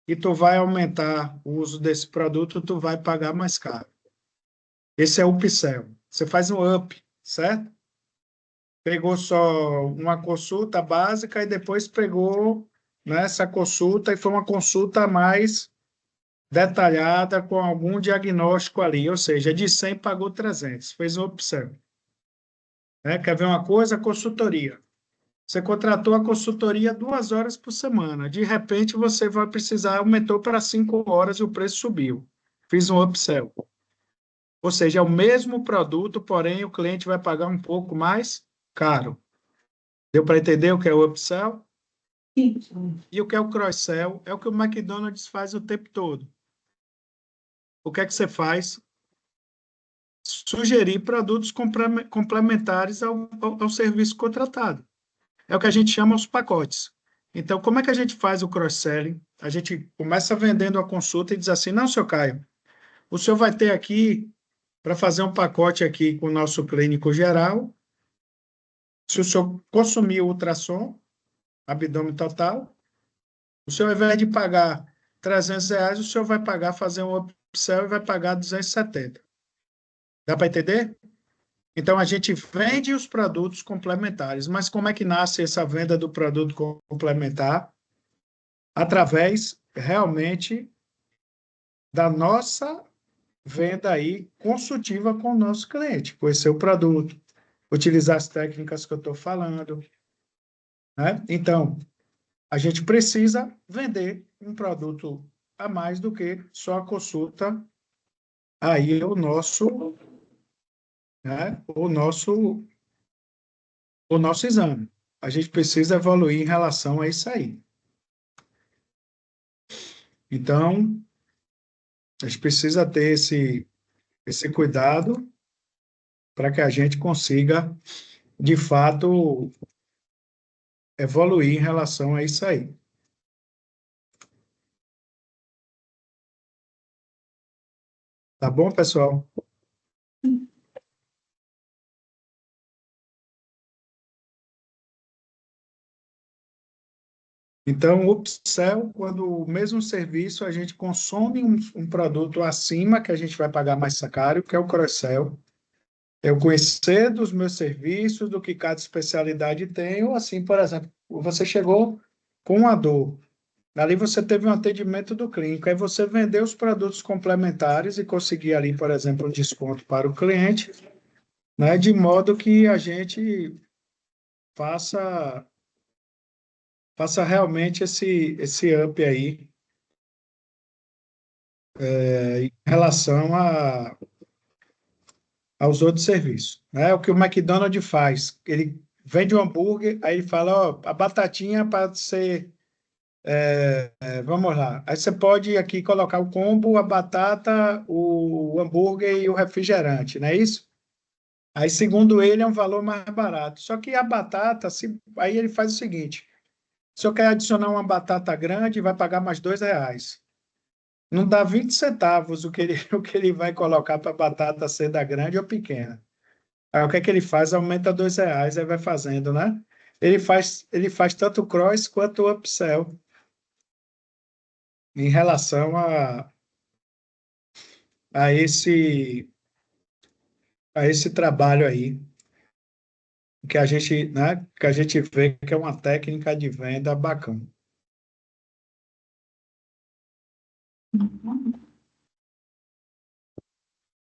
e tu vai aumentar o uso desse produto, tu vai pagar mais caro. Esse é o upsell. Você faz um up, certo? Pegou só uma consulta básica e depois pegou, né, essa consulta e foi uma consulta mais detalhada com algum diagnóstico ali, ou seja, de 100 pagou 300, fez um upsell. Quer ver uma coisa? Consultoria. Você contratou a consultoria 2 horas por semana. De repente, você vai precisar, aumentou para 5 horas e o preço subiu. Fiz um upsell. Ou seja, é o mesmo produto, porém o cliente vai pagar um pouco mais caro. Deu para entender o que é o upsell? Sim. E o que é o cross-sell? É o que o McDonald's faz o tempo todo. O que é que você faz? Sugerir produtos complementares ao serviço contratado. É o que a gente chama os pacotes. Então, como é que a gente faz o cross-selling? A gente começa vendendo a consulta e diz assim, não, senhor Caio, o senhor vai ter aqui, para fazer um pacote aqui com o nosso clínico geral, se o senhor consumir o ultrassom, abdômen total, o senhor, ao invés de pagar R$ 300, o senhor vai pagar, fazer um upsell e vai pagar 270. Dá para entender? Então, a gente vende os produtos complementares, mas como é que nasce essa venda do produto complementar? Através, realmente, da nossa venda aí consultiva com o nosso cliente, conhecer o produto, utilizar as técnicas que eu estou falando, né? Então, a gente precisa vender um produto a mais do que só a consulta aí né, o nosso exame. A gente precisa evoluir em relação a isso aí. Então, a gente precisa ter esse cuidado para que a gente consiga, de fato, evoluir em relação a isso aí. Tá bom, pessoal? Então, o upsell, quando o mesmo serviço a gente consome um produto acima, que a gente vai pagar mais caro, que é o cross-sell. Eu conhecer dos meus serviços, do que cada especialidade tem, ou assim, por exemplo, você chegou com uma dor, ali você teve um atendimento do clínico, aí você vendeu os produtos complementares e conseguir ali, por exemplo, um desconto para o cliente, né, de modo que a gente faça, faça realmente esse up aí, em relação aos outros serviços, né? O que o McDonald's faz, ele vende um hambúrguer, aí ele fala, ó, a batatinha para ser, vamos lá, aí você pode aqui colocar o combo, a batata, o hambúrguer e o refrigerante, não é isso? Aí, segundo ele, é um valor mais barato. Só que a batata, aí ele faz o seguinte, se eu quer adicionar uma batata grande, vai pagar mais R$ 2. Não dá 20 centavos o que ele, o que ele vai colocar para a batata ser da grande ou pequena. Aí o que é que ele faz? Aumenta R$ 2, aí vai fazendo, né? Ele faz tanto o cross quanto o upsell em relação a esse, a esse trabalho aí, que a gente vê que é uma técnica de venda bacana.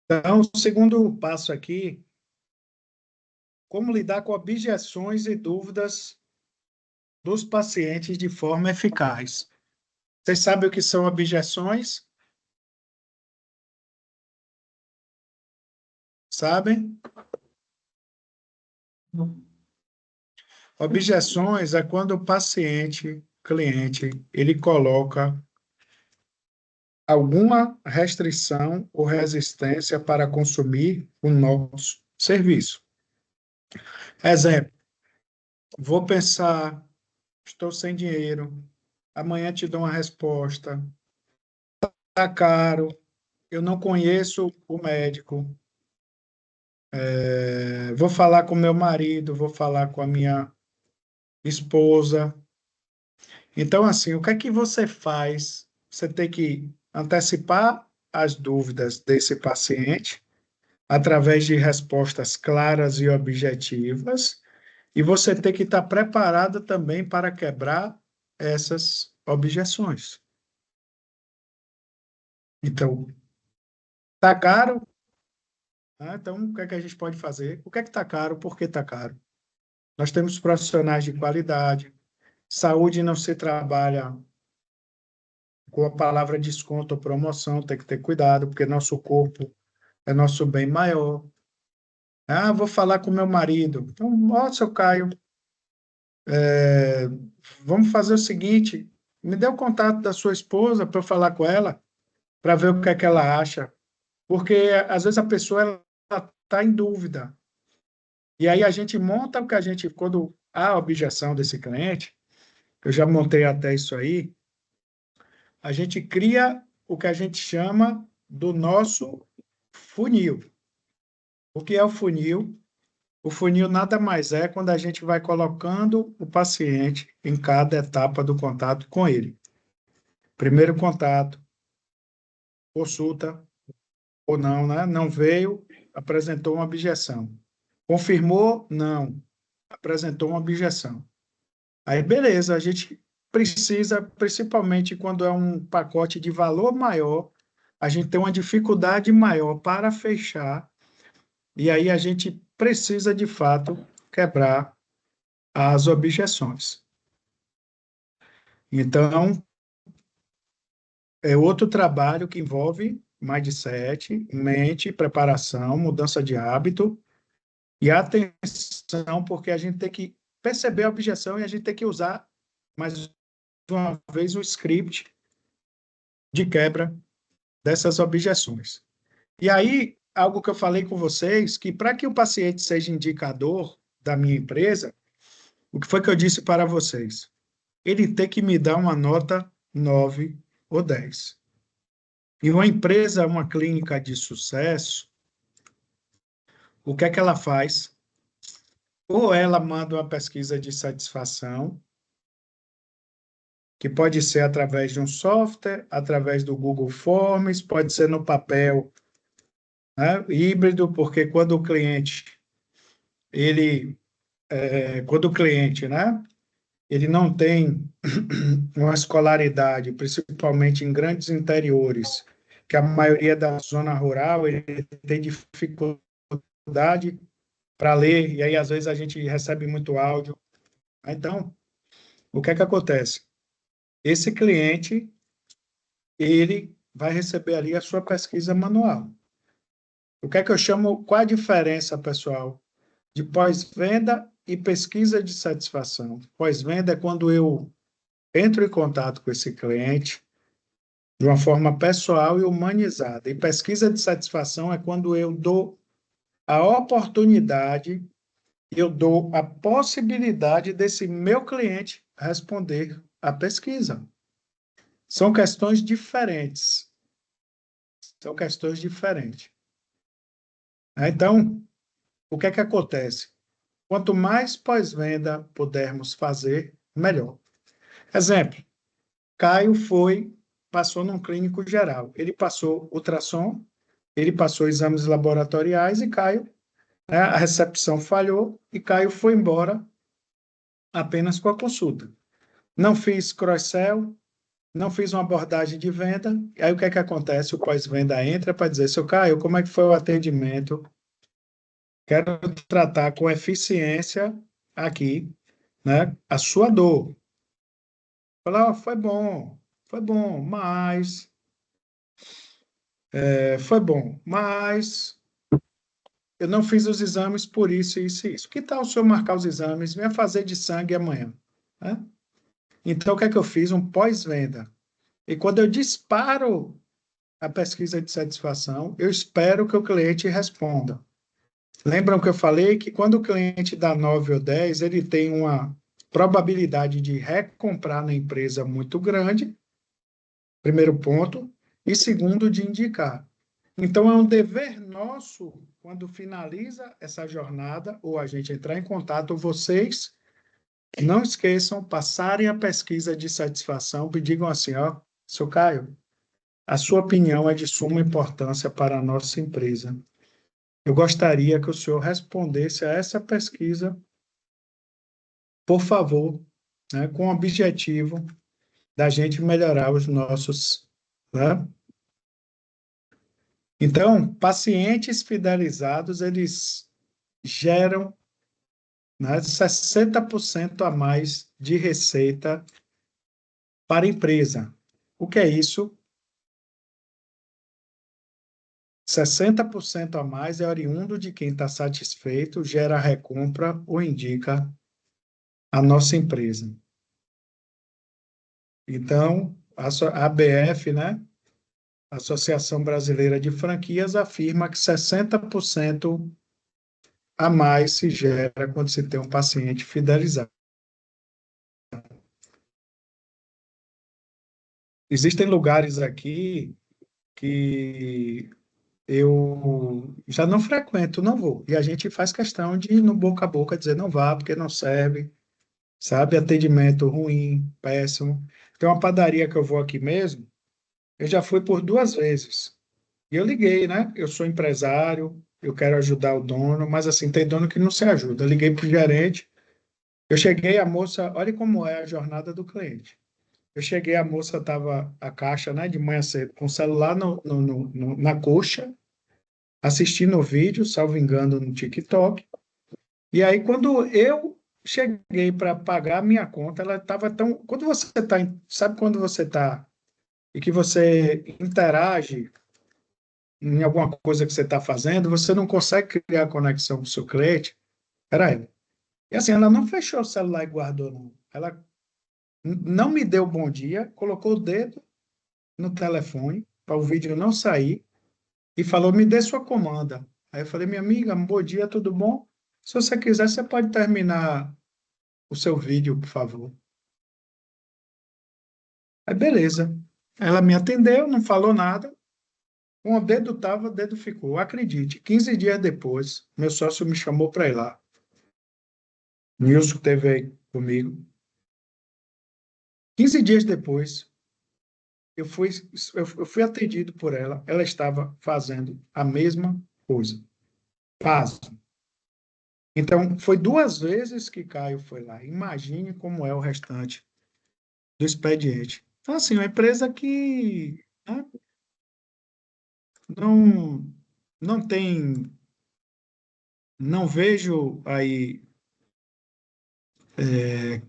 Então, o segundo passo aqui, como lidar com objeções e dúvidas dos pacientes de forma eficaz. Vocês sabem o que são objeções? Sabem? Objeções é quando o paciente, cliente, ele coloca alguma restrição ou resistência para consumir o nosso serviço. Exemplo, vou pensar, estou sem dinheiro, amanhã te dou uma resposta, está caro, eu não conheço o médico, vou falar com meu marido, vou falar com a minha esposa. Então, assim, o que é que você faz? Você tem que antecipar as dúvidas desse paciente através de respostas claras e objetivas, e você tem que estar preparado também para quebrar essas objeções. Então, tá caro? Ah, então, o que é que a gente pode fazer? O que é que está caro? Por que está caro? Nós temos profissionais de qualidade. Saúde não se trabalha com a palavra desconto ou promoção, tem que ter cuidado, porque nosso corpo é nosso bem maior. Ah, vou falar com meu marido. Então, ó, seu Caio, é, vamos fazer o seguinte, me dê o contato da sua esposa para eu falar com ela, para ver o que é que ela acha. Porque, às vezes, a pessoa está em dúvida. E aí a gente monta o que a gente, quando há objeção desse cliente, eu já montei até isso aí, a gente cria o que a gente chama do nosso funil. O que é o funil? O funil nada mais é quando a gente vai colocando o paciente em cada etapa do contato com ele. Primeiro contato, consulta ou não, né? Não veio, apresentou uma objeção. Confirmou? Não. Apresentou uma objeção. Aí, beleza, a gente precisa, principalmente quando é um pacote de valor maior, a gente tem uma dificuldade maior para fechar, e aí a gente precisa, de fato, quebrar as objeções. Então, é outro trabalho que envolve mindset, mente, preparação, mudança de hábito e atenção, porque a gente tem que perceber a objeção e a gente tem que usar, mais uma vez, o script de quebra dessas objeções. E aí, algo que eu falei com vocês, que para que o paciente seja indicador da minha empresa, o que foi que eu disse para vocês? Ele tem que me dar uma nota 9 ou 10. E uma empresa, uma clínica de sucesso, o que é que ela faz? Ou ela manda uma pesquisa de satisfação, que pode ser através de um software, através do Google Forms, pode ser no papel, né, híbrido, porque quando o cliente, quando o cliente, né, ele não tem uma escolaridade, principalmente em grandes interiores, que a maioria da zona rural, ele tem dificuldade para ler, e aí às vezes a gente recebe muito áudio. Então, o que é que acontece? Esse cliente, ele vai receber ali a sua pesquisa manual. O que é que eu chamo, qual a diferença, pessoal, de pós-venda e pesquisa de satisfação? Pós-venda é quando eu entro em contato com esse cliente de uma forma pessoal e humanizada. E pesquisa de satisfação é quando eu dou a oportunidade, eu dou a possibilidade desse meu cliente responder à pesquisa. São questões diferentes. São questões diferentes. Então, o que é que acontece? Quanto mais pós-venda pudermos fazer, melhor. Exemplo, Caio passou num clínico geral. Ele passou ultrassom, ele passou exames laboratoriais e Caio, né, a recepção falhou e Caio foi embora apenas com a consulta. Não fiz cross-sell, não fiz uma abordagem de venda. Aí o que é que acontece? O pós-venda entra para dizer, seu Caio, como é que foi o atendimento? Quero tratar com eficiência aqui, né, a sua dor. Falar, oh, foi bom, mas foi bom, mas eu não fiz os exames por isso, isso e isso. Que tal se eu marcar os exames, venha fazer de sangue amanhã, né? Então, o que é que eu fiz? Um pós-venda. E quando eu disparo a pesquisa de satisfação, eu espero que o cliente responda. Lembram que eu falei que quando o cliente dá 9 ou 10, ele tem uma probabilidade de recomprar na empresa muito grande, primeiro ponto, e segundo, de indicar. Então, é um dever nosso, quando finaliza essa jornada, ou a gente entrar em contato, vocês não esqueçam, passarem a pesquisa de satisfação e digam assim, ó, seu Caio, a sua opinião é de suma importância para a nossa empresa. Eu gostaria que o senhor respondesse a essa pesquisa, por favor, né, com o objetivo da gente melhorar os nossos, né? Então, pacientes fidelizados, eles geram, né, 60% a mais de receita para a empresa. O que é isso? 60% a mais é oriundo de quem está satisfeito, gera recompra ou indica a nossa empresa. Então, a ABF, né, Associação Brasileira de Franquias, afirma que 60% a mais se gera quando se tem um paciente fidelizado. Existem lugares aqui que eu já não frequento, não vou. E a gente faz questão de ir no boca a boca dizer não vá, porque não serve, sabe? Atendimento ruim, péssimo. Tem uma padaria que eu vou aqui mesmo, eu já fui por 2 vezes. E eu liguei, né? Eu sou empresário, eu quero ajudar o dono, mas assim, tem dono que não se ajuda. Eu liguei para o gerente, eu cheguei, a moça, olha como é a jornada do cliente. Eu cheguei, a moça estava, a caixa, né, de manhã cedo, com o celular na coxa, assistindo o vídeo, salvo engano, no TikTok. E aí, quando eu cheguei para pagar a minha conta, ela estava tão. Quando você está. Sabe quando você está e que você interage em alguma coisa que você está fazendo, você não consegue criar conexão com o seu cliente? Era ela. E assim, ela não fechou o celular e guardou, não. Ela não me deu bom dia, colocou o dedo no telefone para o vídeo não sair e falou: me dê sua comanda. Aí eu falei: minha amiga, bom dia, tudo bom? Se você quiser, você pode terminar o seu vídeo, por favor. Aí, beleza. Ela me atendeu, não falou nada. Um dedo estava, o dedo ficou. Acredite, 15 dias depois, meu sócio me chamou para ir lá. Nilson esteve aí comigo. 15 dias depois, eu fui, eu fui atendido por ela. Ela estava fazendo a mesma coisa. Pasmo. Então, foi 2 vezes que Caio foi lá. Imagine como é o restante do expediente. Então, assim, uma empresa que, né, não, não tem, não vejo aí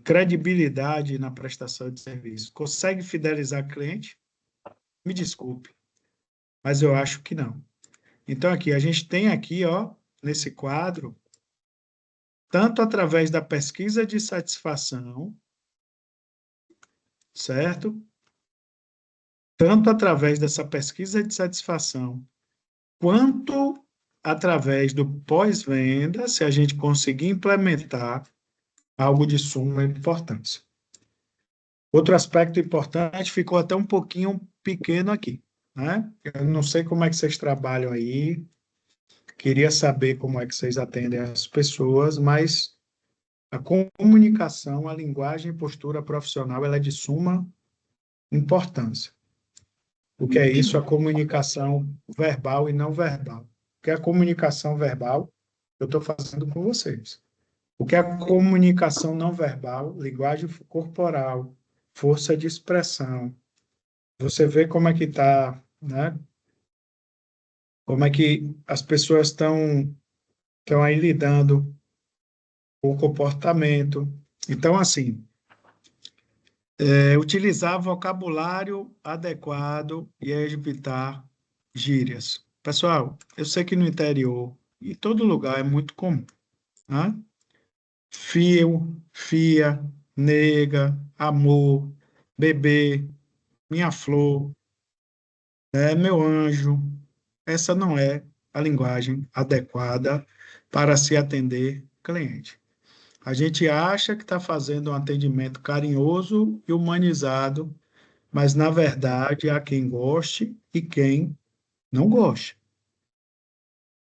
credibilidade na prestação de serviço. Consegue fidelizar cliente? Me desculpe, mas eu acho que não. Então, aqui, a gente tem aqui, ó, nesse quadro, tanto através da pesquisa de satisfação, certo? Tanto através dessa pesquisa de satisfação, quanto através do pós-venda, se a gente conseguir implementar algo de suma importância. Outro aspecto importante ficou até um pouquinho pequeno aqui, né? Eu não sei como é que vocês trabalham aí, queria saber como é que vocês atendem as pessoas, mas a comunicação, a linguagem e postura profissional, ela é de suma importância. O que é isso? A comunicação verbal e não verbal. O que é a comunicação verbal? Eu estou fazendo com vocês. O que é a comunicação não verbal? Linguagem corporal, força de expressão. Você vê como é que está, né? Como é que as pessoas estão aí lidando com o comportamento. Então, assim, utilizar vocabulário adequado e evitar gírias. Pessoal, eu sei que no interior, em todo lugar, é muito comum, né? Fio, fia, nega, amor, bebê, minha flor, meu anjo. Essa não é a linguagem adequada para se atender cliente. A gente acha que está fazendo um atendimento carinhoso e humanizado, mas na verdade há quem goste e quem não goste.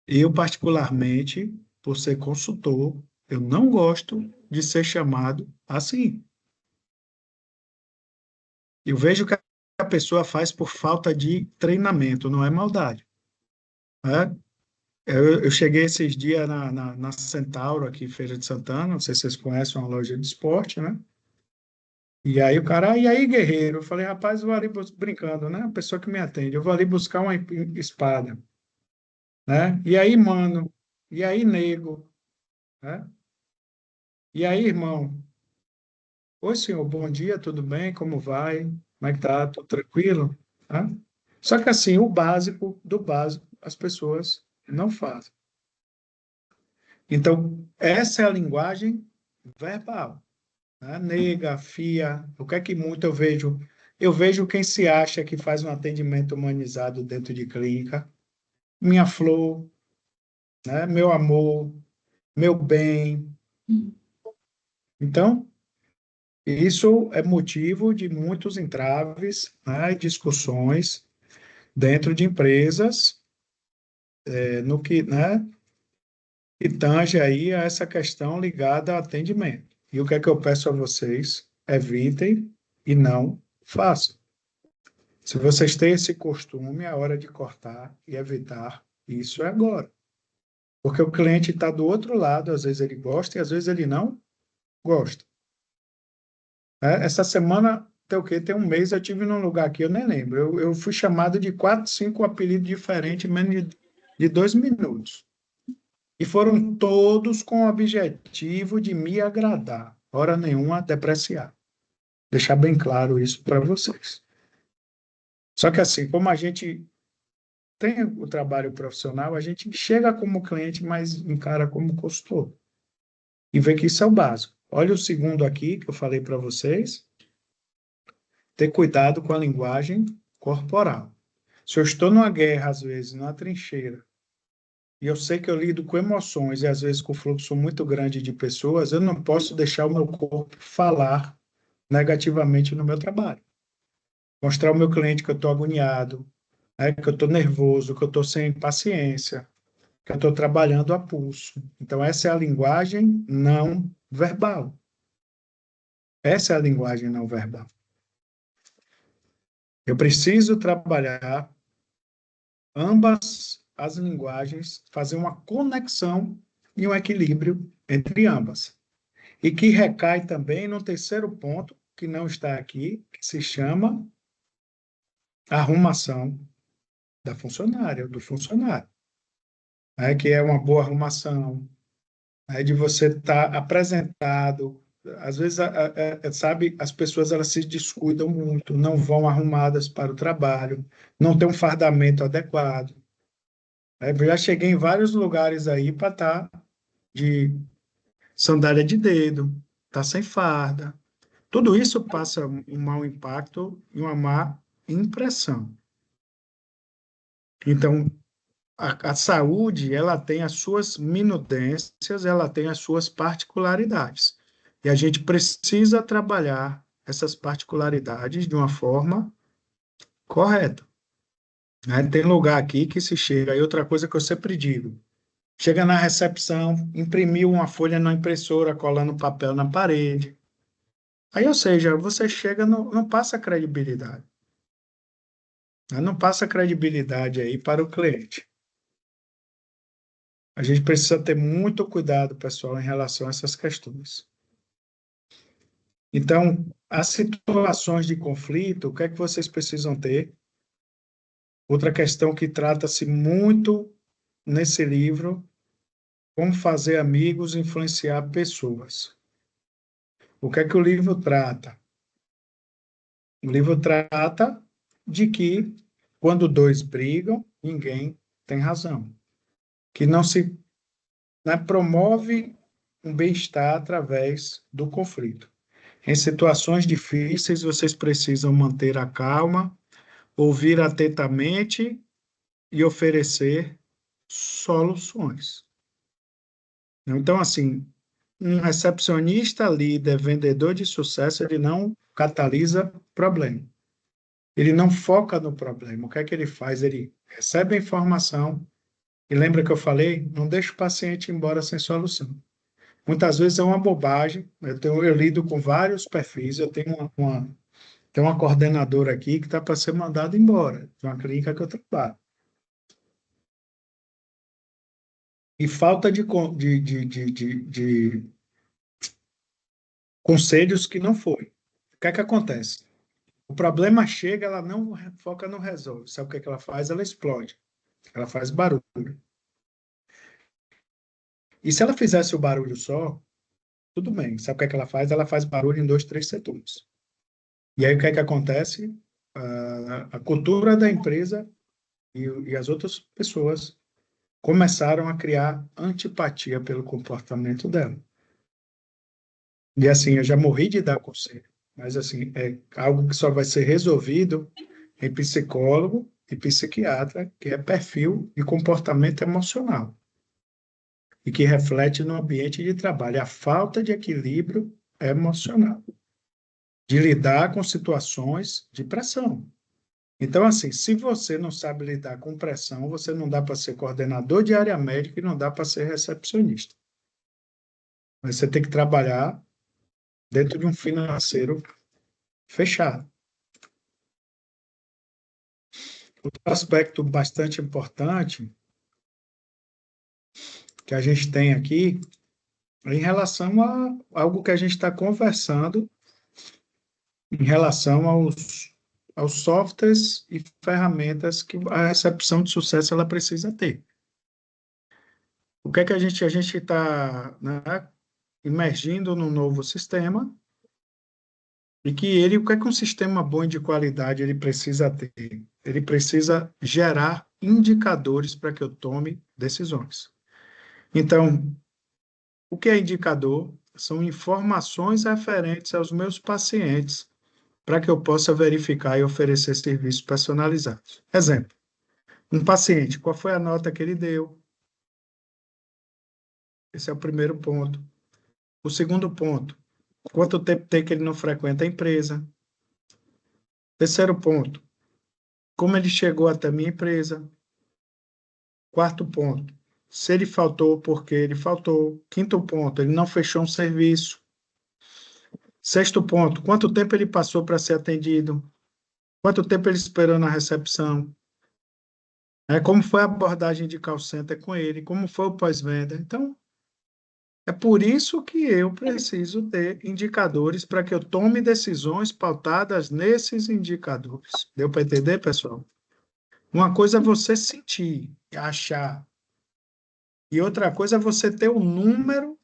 Eu, particularmente, por ser consultor, eu não gosto de ser chamado assim. Eu vejo que a pessoa faz por falta de treinamento, não é maldade, né? Eu cheguei esses dias na Centauro, aqui em Feira de Santana, não sei se vocês conhecem, uma loja de esporte, né? E aí o cara, e aí, guerreiro? Eu falei: rapaz, eu vou ali brincando, né? A pessoa que me atende, eu vou ali buscar uma espada, né? E aí, mano? E aí, nego? Né? E aí, irmão? Oi, senhor, bom dia, tudo bem? Como vai? Como é que tá? Tudo tranquilo? Tá? Só que assim, o básico do básico, as pessoas não fazem. Então, essa é a linguagem verbal, né? Nega, fia, o que é que muito eu vejo? Eu vejo quem se acha que faz um atendimento humanizado dentro de clínica. Minha flor, né? Meu amor, meu bem. Então, isso é motivo de muitos entraves, né, e discussões dentro de empresas, no que, né, que tange aí a essa questão ligada ao atendimento. E o que é que eu peço a vocês? Evitem e não façam. Se vocês têm esse costume, é hora de cortar e evitar isso agora. Porque o cliente está do outro lado, às vezes ele gosta e às vezes ele não gosta. Essa semana, tem o quê? Tem um mês, eu tive num lugar aqui, eu nem lembro. Eu fui chamado de 4, 5 apelidos diferentes em menos de 2 minutos. E foram todos com o objetivo de me agradar. Hora nenhuma depreciar. Deixar bem claro isso para vocês. Só que assim, como a gente tem o trabalho profissional, a gente chega como cliente, mas encara como consultor. E vê que isso é o básico. Olha o segundo aqui que eu falei para vocês. Ter cuidado com a linguagem corporal. Se eu estou numa guerra, às vezes, numa trincheira, e eu sei que eu lido com emoções e às vezes com fluxo muito grande de pessoas, eu não posso deixar o meu corpo falar negativamente no meu trabalho. Mostrar ao meu cliente que eu estou agoniado, né, que eu estou nervoso, que eu estou sem paciência, que eu estou trabalhando a pulso. Então, essa é a linguagem não verbal. Essa é a linguagem não verbal. Eu preciso trabalhar ambas as linguagens, fazer uma conexão e um equilíbrio entre ambas. E que recai também no terceiro ponto, que não está aqui, que se chama arrumação da funcionária, do funcionário. Que é uma boa arrumação, de você estar apresentado. Às vezes, sabe, as pessoas elas se descuidam muito, não vão arrumadas para o trabalho, não tem um fardamento adequado. Eu já cheguei em vários lugares aí para estar de sandália de dedo, tá sem farda. Tudo isso passa um mau impacto e uma má impressão. Então, a saúde, ela tem as suas minudências, ela tem as suas particularidades. E a gente precisa trabalhar essas particularidades de uma forma correta. Tem lugar aqui que se chega, e outra coisa que eu sempre digo, chega na recepção, imprimiu uma folha na impressora, colando papel na parede. Aí, ou seja, você chega, não passa credibilidade. Não passa credibilidade aí para o cliente. A gente precisa ter muito cuidado, pessoal, em relação a essas questões. Então, as situações de conflito, o que é que vocês precisam ter? Outra questão que trata-se muito nesse livro, como fazer amigos e influenciar pessoas. O que é que o livro trata? O livro trata de que, quando dois brigam, ninguém tem razão. Que não se, né, promove um bem-estar através do conflito. Em situações difíceis, vocês precisam manter a calma, ouvir atentamente e oferecer soluções. Então, assim, um recepcionista, líder, vendedor de sucesso, ele não catalisa problema. Ele não foca no problema. O que é que ele faz? Ele recebe a informação e lembra que eu falei? Não deixa o paciente ir embora sem solução. Muitas vezes é uma bobagem. Eu lido com vários perfis. Eu tenho tem uma coordenadora aqui que está para ser mandada embora de uma clínica que eu trabalho. E falta de conselhos que não foi. O que é que acontece? O problema chega, ela não foca, não resolve. Sabe o que é que ela faz? Ela explode. Ela faz barulho. E se ela fizesse o barulho só, tudo bem. Sabe o que é que ela faz? Ela faz barulho em 2, 3 setores. E aí o que é que acontece? A cultura da empresa e as outras pessoas começaram a criar antipatia pelo comportamento dela. E assim, eu já morri de dar conselho, mas assim, é algo que só vai ser resolvido em psicólogo e psiquiatra, que é perfil e comportamento emocional, e que reflete no ambiente de trabalho, a falta de equilíbrio emocional, de lidar com situações de pressão. Então, assim, se você não sabe lidar com pressão, você não dá para ser coordenador de área médica e não dá para ser recepcionista. Mas você tem que trabalhar dentro de um financeiro fechado. Outro aspecto bastante importante que a gente tem aqui em relação a algo que a gente está conversando em relação aos softwares e ferramentas que a recepção de sucesso ela precisa ter. O que é que a gente está, né, imergindo num novo sistema e o que é que um sistema bom e de qualidade ele precisa ter? Ele precisa gerar indicadores para que eu tome decisões. Então, o que é indicador? São informações referentes aos meus pacientes para que eu possa verificar e oferecer serviços personalizados. Exemplo, um paciente, qual foi a nota que ele deu? Esse é o primeiro ponto. O segundo ponto, quanto tempo tem que ele não frequenta a empresa? Terceiro ponto, como ele chegou até a minha empresa? Quarto ponto, se ele faltou, por que ele faltou? Quinto ponto, ele não fechou um serviço. Sexto ponto, quanto tempo ele passou para ser atendido? Quanto tempo ele esperou na recepção? Como foi a abordagem de call center com ele? Como foi o pós-venda? Então, é por isso que eu preciso ter indicadores para que eu tome decisões pautadas nesses indicadores. Deu para entender, pessoal? Uma coisa é você sentir, achar. E outra coisa é você ter o número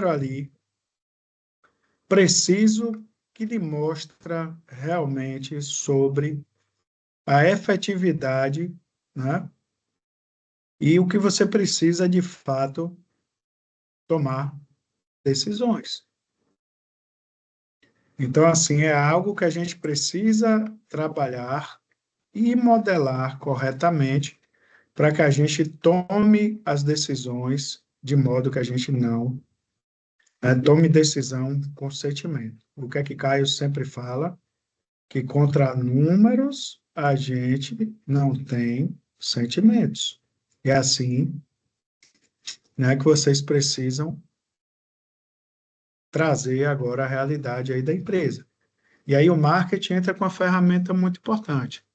ali, preciso, que lhe mostra realmente sobre a efetividade, né? E o que você precisa, de fato, tomar decisões. Então, assim, é algo que a gente precisa trabalhar e modelar corretamente para que a gente tome as decisões de modo que a gente não tome decisão com sentimento. O que é que Caio sempre fala? Que contra números a gente não tem sentimentos. É assim, né, que vocês precisam trazer agora a realidade aí da empresa. E aí o marketing entra com uma ferramenta muito importante.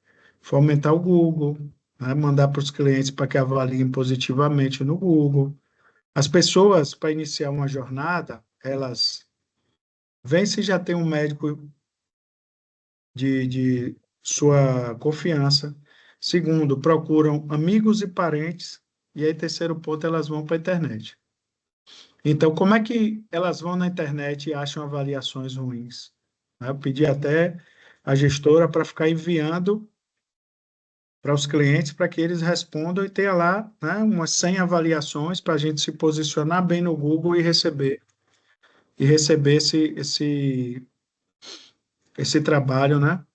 Fomentar o Google, né? Mandar para os clientes para que avaliem positivamente no Google. As pessoas, para iniciar uma jornada, elas vêm se já tem um médico de sua confiança. Segundo, procuram amigos e parentes. E aí, terceiro ponto, elas vão para a internet. Então, como é que elas vão na internet e acham avaliações ruins? Eu pedi até a gestora para ficar enviando para os clientes para que eles respondam e tenha lá, né, umas 100 avaliações para a gente se posicionar bem no Google e receber esse trabalho, né?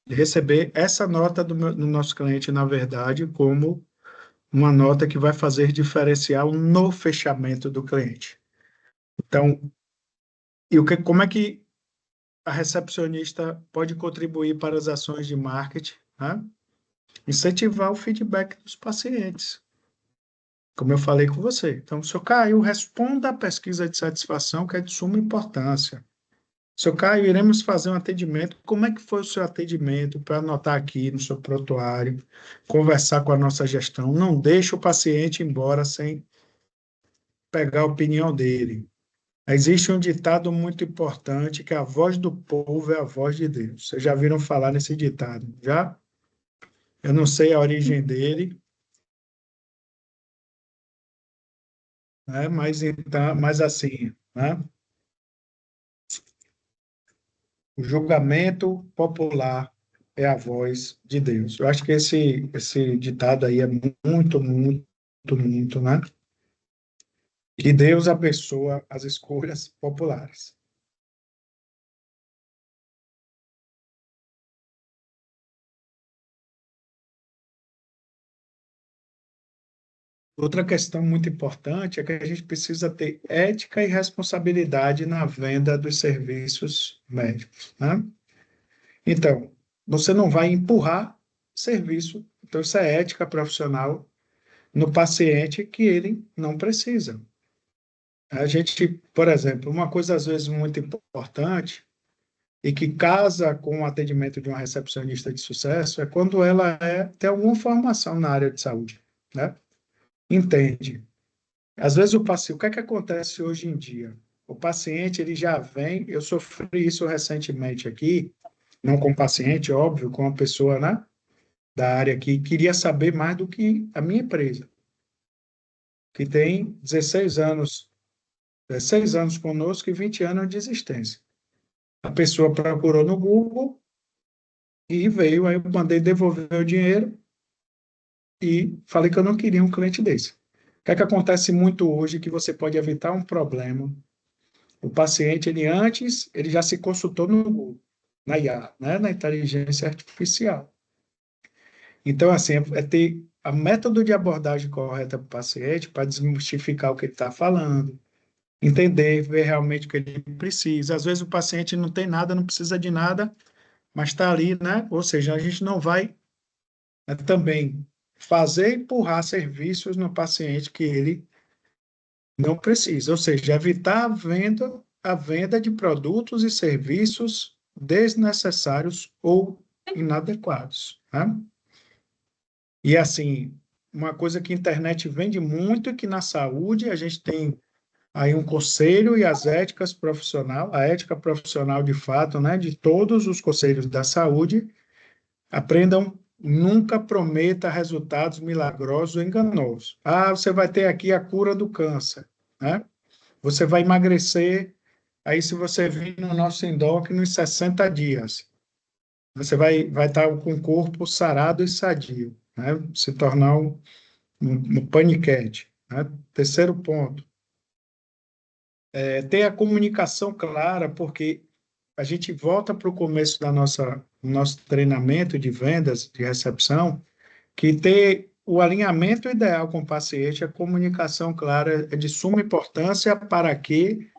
De receber essa nota do nosso cliente, na verdade, como uma nota que vai fazer diferencial no fechamento do cliente. Então, como é que a recepcionista pode contribuir para as ações de marketing, né? Incentivar o feedback dos pacientes, como eu falei com você. Então, seu Caio, responda a pesquisa de satisfação, que é de suma importância. Seu Caio, iremos fazer um atendimento. Como é que foi o seu atendimento? Para anotar aqui no seu prontuário, conversar com a nossa gestão. Não deixe o paciente ir embora sem pegar a opinião dele. Existe um ditado muito importante que a voz do povo é a voz de Deus. Vocês já viram falar nesse ditado? Já? Eu não sei a origem dele, né? Mas assim, né? O julgamento popular é a voz de Deus. Eu acho que esse ditado aí é muito, muito, muito, né? Que Deus abençoa as escolhas populares. Outra questão muito importante é que a gente precisa ter ética e responsabilidade na venda dos serviços médicos, né? Então, você não vai empurrar serviço, então isso é ética profissional no paciente que ele não precisa. A gente, por exemplo, uma coisa às vezes muito importante e que casa com o atendimento de uma recepcionista de sucesso é quando ela tem alguma formação na área de saúde, né? Entende Às vezes o que é que acontece hoje em dia? O paciente, ele já vem, eu sofri isso recentemente aqui, não com o paciente, óbvio, com uma pessoa, né, da área que queria saber mais do que a minha empresa, que tem 16 anos conosco e 20 anos de existência. A pessoa procurou no Google e veio, aí eu mandei devolver o dinheiro e falei que eu não queria um cliente desse. O que é que acontece muito hoje que você pode evitar um problema? O paciente, ele já se consultou no Google, na IA, né, na inteligência artificial. Então, assim, é ter a método de abordagem correta para o paciente, para desmistificar o que ele está falando, entender, ver realmente o que ele precisa. Às vezes o paciente não tem nada, não precisa de nada, mas está ali, né? Ou seja, a gente não vai, né, também fazer empurrar serviços no paciente que ele não precisa, ou seja, evitar a venda de produtos e serviços desnecessários ou inadequados, né? E assim, uma coisa que a internet vende muito é que na saúde a gente tem aí um conselho e as éticas profissional, a ética profissional de fato, né, de todos os conselhos da saúde, aprendam, nunca prometa resultados milagrosos ou enganosos. Ah, você vai ter aqui a cura do câncer, né? Você vai emagrecer, aí se você vir no nosso endócrino em 60 dias, você vai estar com o corpo sarado e sadio, né? Se tornar um paniquete, né? Terceiro ponto, ter a comunicação clara, porque a gente volta para o começo da nosso treinamento de vendas, de recepção, que ter o alinhamento ideal com o paciente, a comunicação clara é de suma importância para que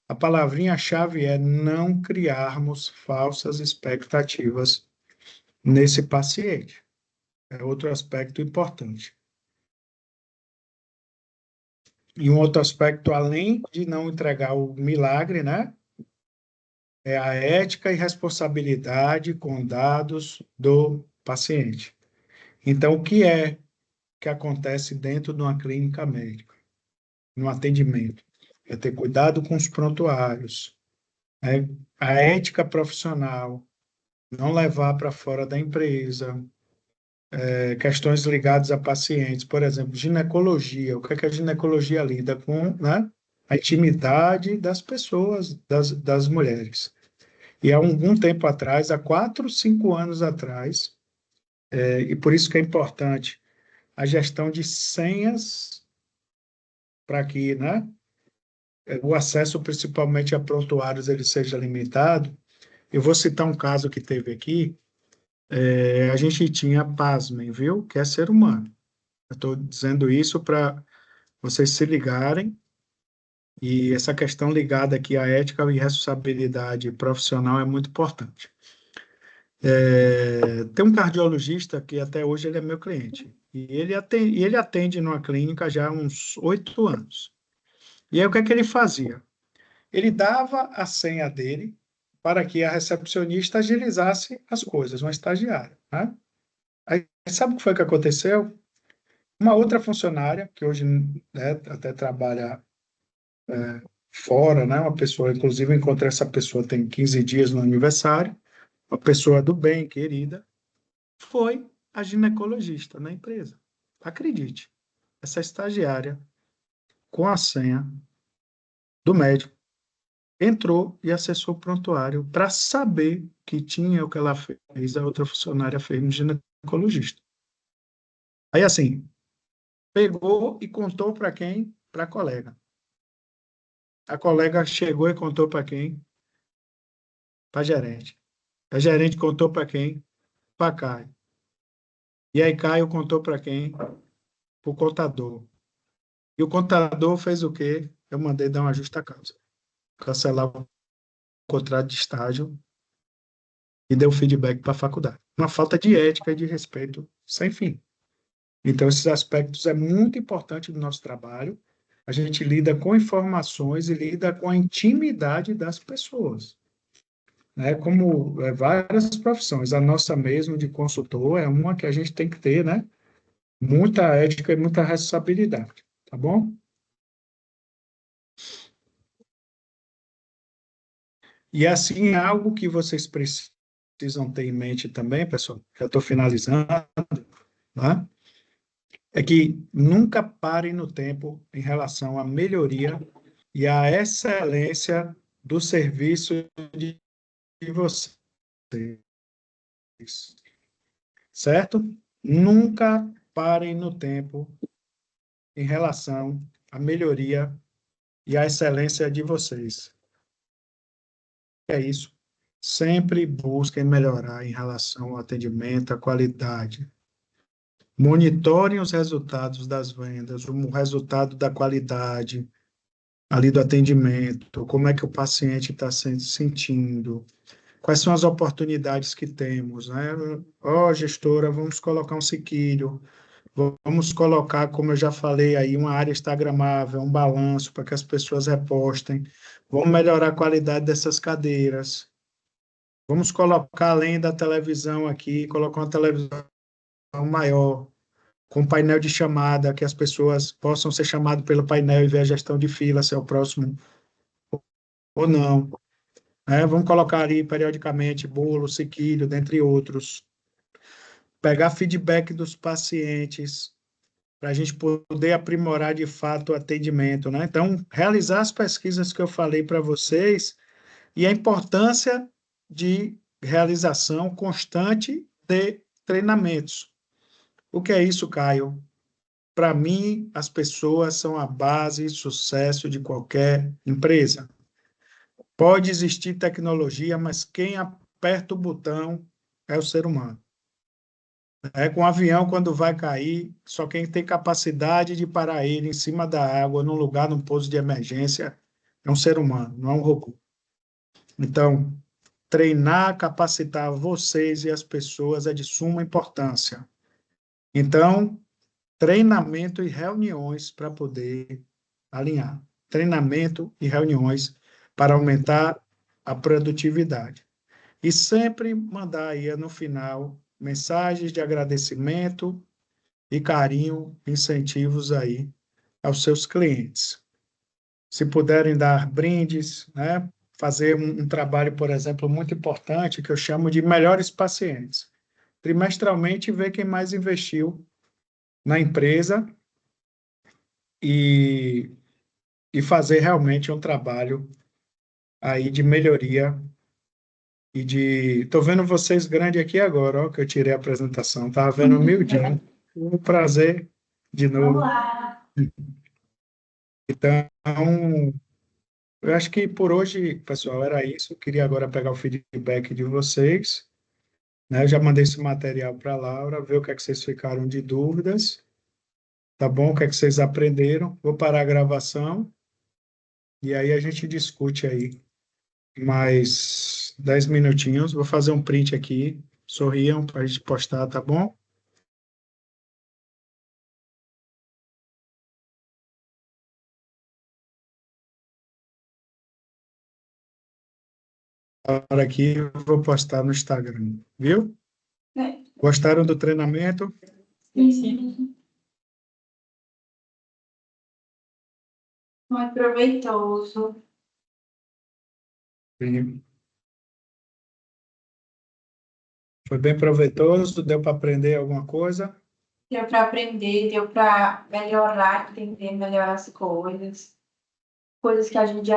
a palavrinha-chave é não criarmos falsas expectativas nesse paciente. É outro aspecto importante. E um outro aspecto, além de não entregar o milagre, né? É a ética e responsabilidade com dados do paciente. Então, o que é que acontece dentro de uma clínica médica, no atendimento? É ter cuidado com os prontuários, né? A ética profissional, não levar para fora da empresa, questões ligadas a pacientes, por exemplo, ginecologia. O que é a ginecologia lida com, né, a intimidade das pessoas, das mulheres. E há algum tempo atrás, há 4, 5 anos atrás, e por isso que é importante a gestão de senhas para que, né, o acesso principalmente a prontuários ele seja limitado. Eu vou citar um caso que teve aqui. A gente tinha, pasmem, viu, que é ser humano. Eu estou dizendo isso para vocês se ligarem, e essa questão ligada aqui à ética e responsabilidade profissional é muito importante. Tem um cardiologista que até hoje ele é meu cliente, e ele atende numa clínica já há uns 8 anos. E aí o que é que ele fazia? Ele dava a senha dele para que a recepcionista agilizasse as coisas, uma estagiária, né? Aí sabe o que foi que aconteceu? Uma outra funcionária, que hoje, né, até trabalha fora, né? Uma pessoa, inclusive, eu encontrei essa pessoa tem 15 dias no aniversário, uma pessoa do bem, querida, foi a ginecologista na empresa. Acredite, essa estagiária, com a senha do médico, entrou e acessou o prontuário para saber que tinha o que ela fez, a outra funcionária fez no ginecologista. Aí, assim, pegou e contou para quem? Para a colega. A colega chegou e contou para quem? Para a gerente. A gerente contou para quem? Para Caio. E aí Caio contou para quem? Para o contador. E o contador fez o quê? Eu mandei dar uma justa causa. Cancelar o contrato de estágio e deu feedback para a faculdade. Uma falta de ética e de respeito sem fim. Então, esses aspectos é muito importante do nosso trabalho. A gente lida com informações e lida com a intimidade das pessoas, né? Como várias profissões, a nossa mesmo de consultor é uma que a gente tem que ter, né? Muita ética e muita responsabilidade, tá bom? E assim, algo que vocês precisam ter em mente também, pessoal, já estou finalizando, tá? É que nunca parem no tempo em relação à melhoria e à excelência do serviço de vocês, certo? Nunca parem no tempo em relação à melhoria e à excelência de vocês. É isso. Sempre busquem melhorar em relação ao atendimento, à qualidade. Monitorem os resultados das vendas, o resultado da qualidade ali do atendimento, como é que o paciente está se sentindo, quais são as oportunidades que temos, né? Ó, gestora, vamos colocar um sequilho, vamos colocar, como eu já falei aí, uma área instagramável, um balanço para que as pessoas repostem, vamos melhorar a qualidade dessas cadeiras, vamos colocar além da televisão aqui, colocar uma televisão maior, com painel de chamada, que as pessoas possam ser chamadas pelo painel e ver a gestão de fila, se é o próximo ou não. Vamos colocar ali periodicamente bolo, sequilho, dentre outros. Pegar feedback dos pacientes, para a gente poder aprimorar de fato o atendimento, né? Então, realizar as pesquisas que eu falei para vocês e a importância de realização constante de treinamentos. O que é isso, Caio? Para mim, as pessoas são a base de sucesso de qualquer empresa. Pode existir tecnologia, mas quem aperta o botão é o ser humano. Com o avião, quando vai cair, só quem tem capacidade de parar ele em cima da água, num lugar, num pouso de emergência, é um ser humano, não é um robô. Então, treinar, capacitar vocês e as pessoas é de suma importância. Então, treinamento e reuniões para poder alinhar. Treinamento e reuniões para aumentar a produtividade. E sempre mandar aí no final mensagens de agradecimento e carinho, incentivos aí aos seus clientes. Se puderem dar brindes, né? Fazer um trabalho, por exemplo, muito importante, que eu chamo de melhores pacientes. Trimestralmente, ver quem mais investiu na empresa e fazer realmente um trabalho aí de melhoria e de... Estou vendo vocês grande aqui agora, ó, que eu tirei a apresentação. Estava vendo humildinho. Um prazer de Vamos novo. lá. Então, eu acho que por hoje, pessoal, era isso. Eu queria agora pegar o feedback de vocês, né? Eu já mandei esse material para a Laura, ver o que é que vocês ficaram de dúvidas, tá bom? O que é que vocês aprenderam. Vou parar a gravação e aí a gente discute aí mais 10 minutinhos. Vou fazer um print aqui. Sorriam para a gente postar, tá bom? Agora aqui eu vou postar no Instagram, viu? É. Gostaram do treinamento? Sim, sim. Muito proveitoso. Sim. Foi bem proveitoso? Deu para aprender alguma coisa? Deu para aprender, deu para melhorar, entender melhor as coisas. Coisas que a gente já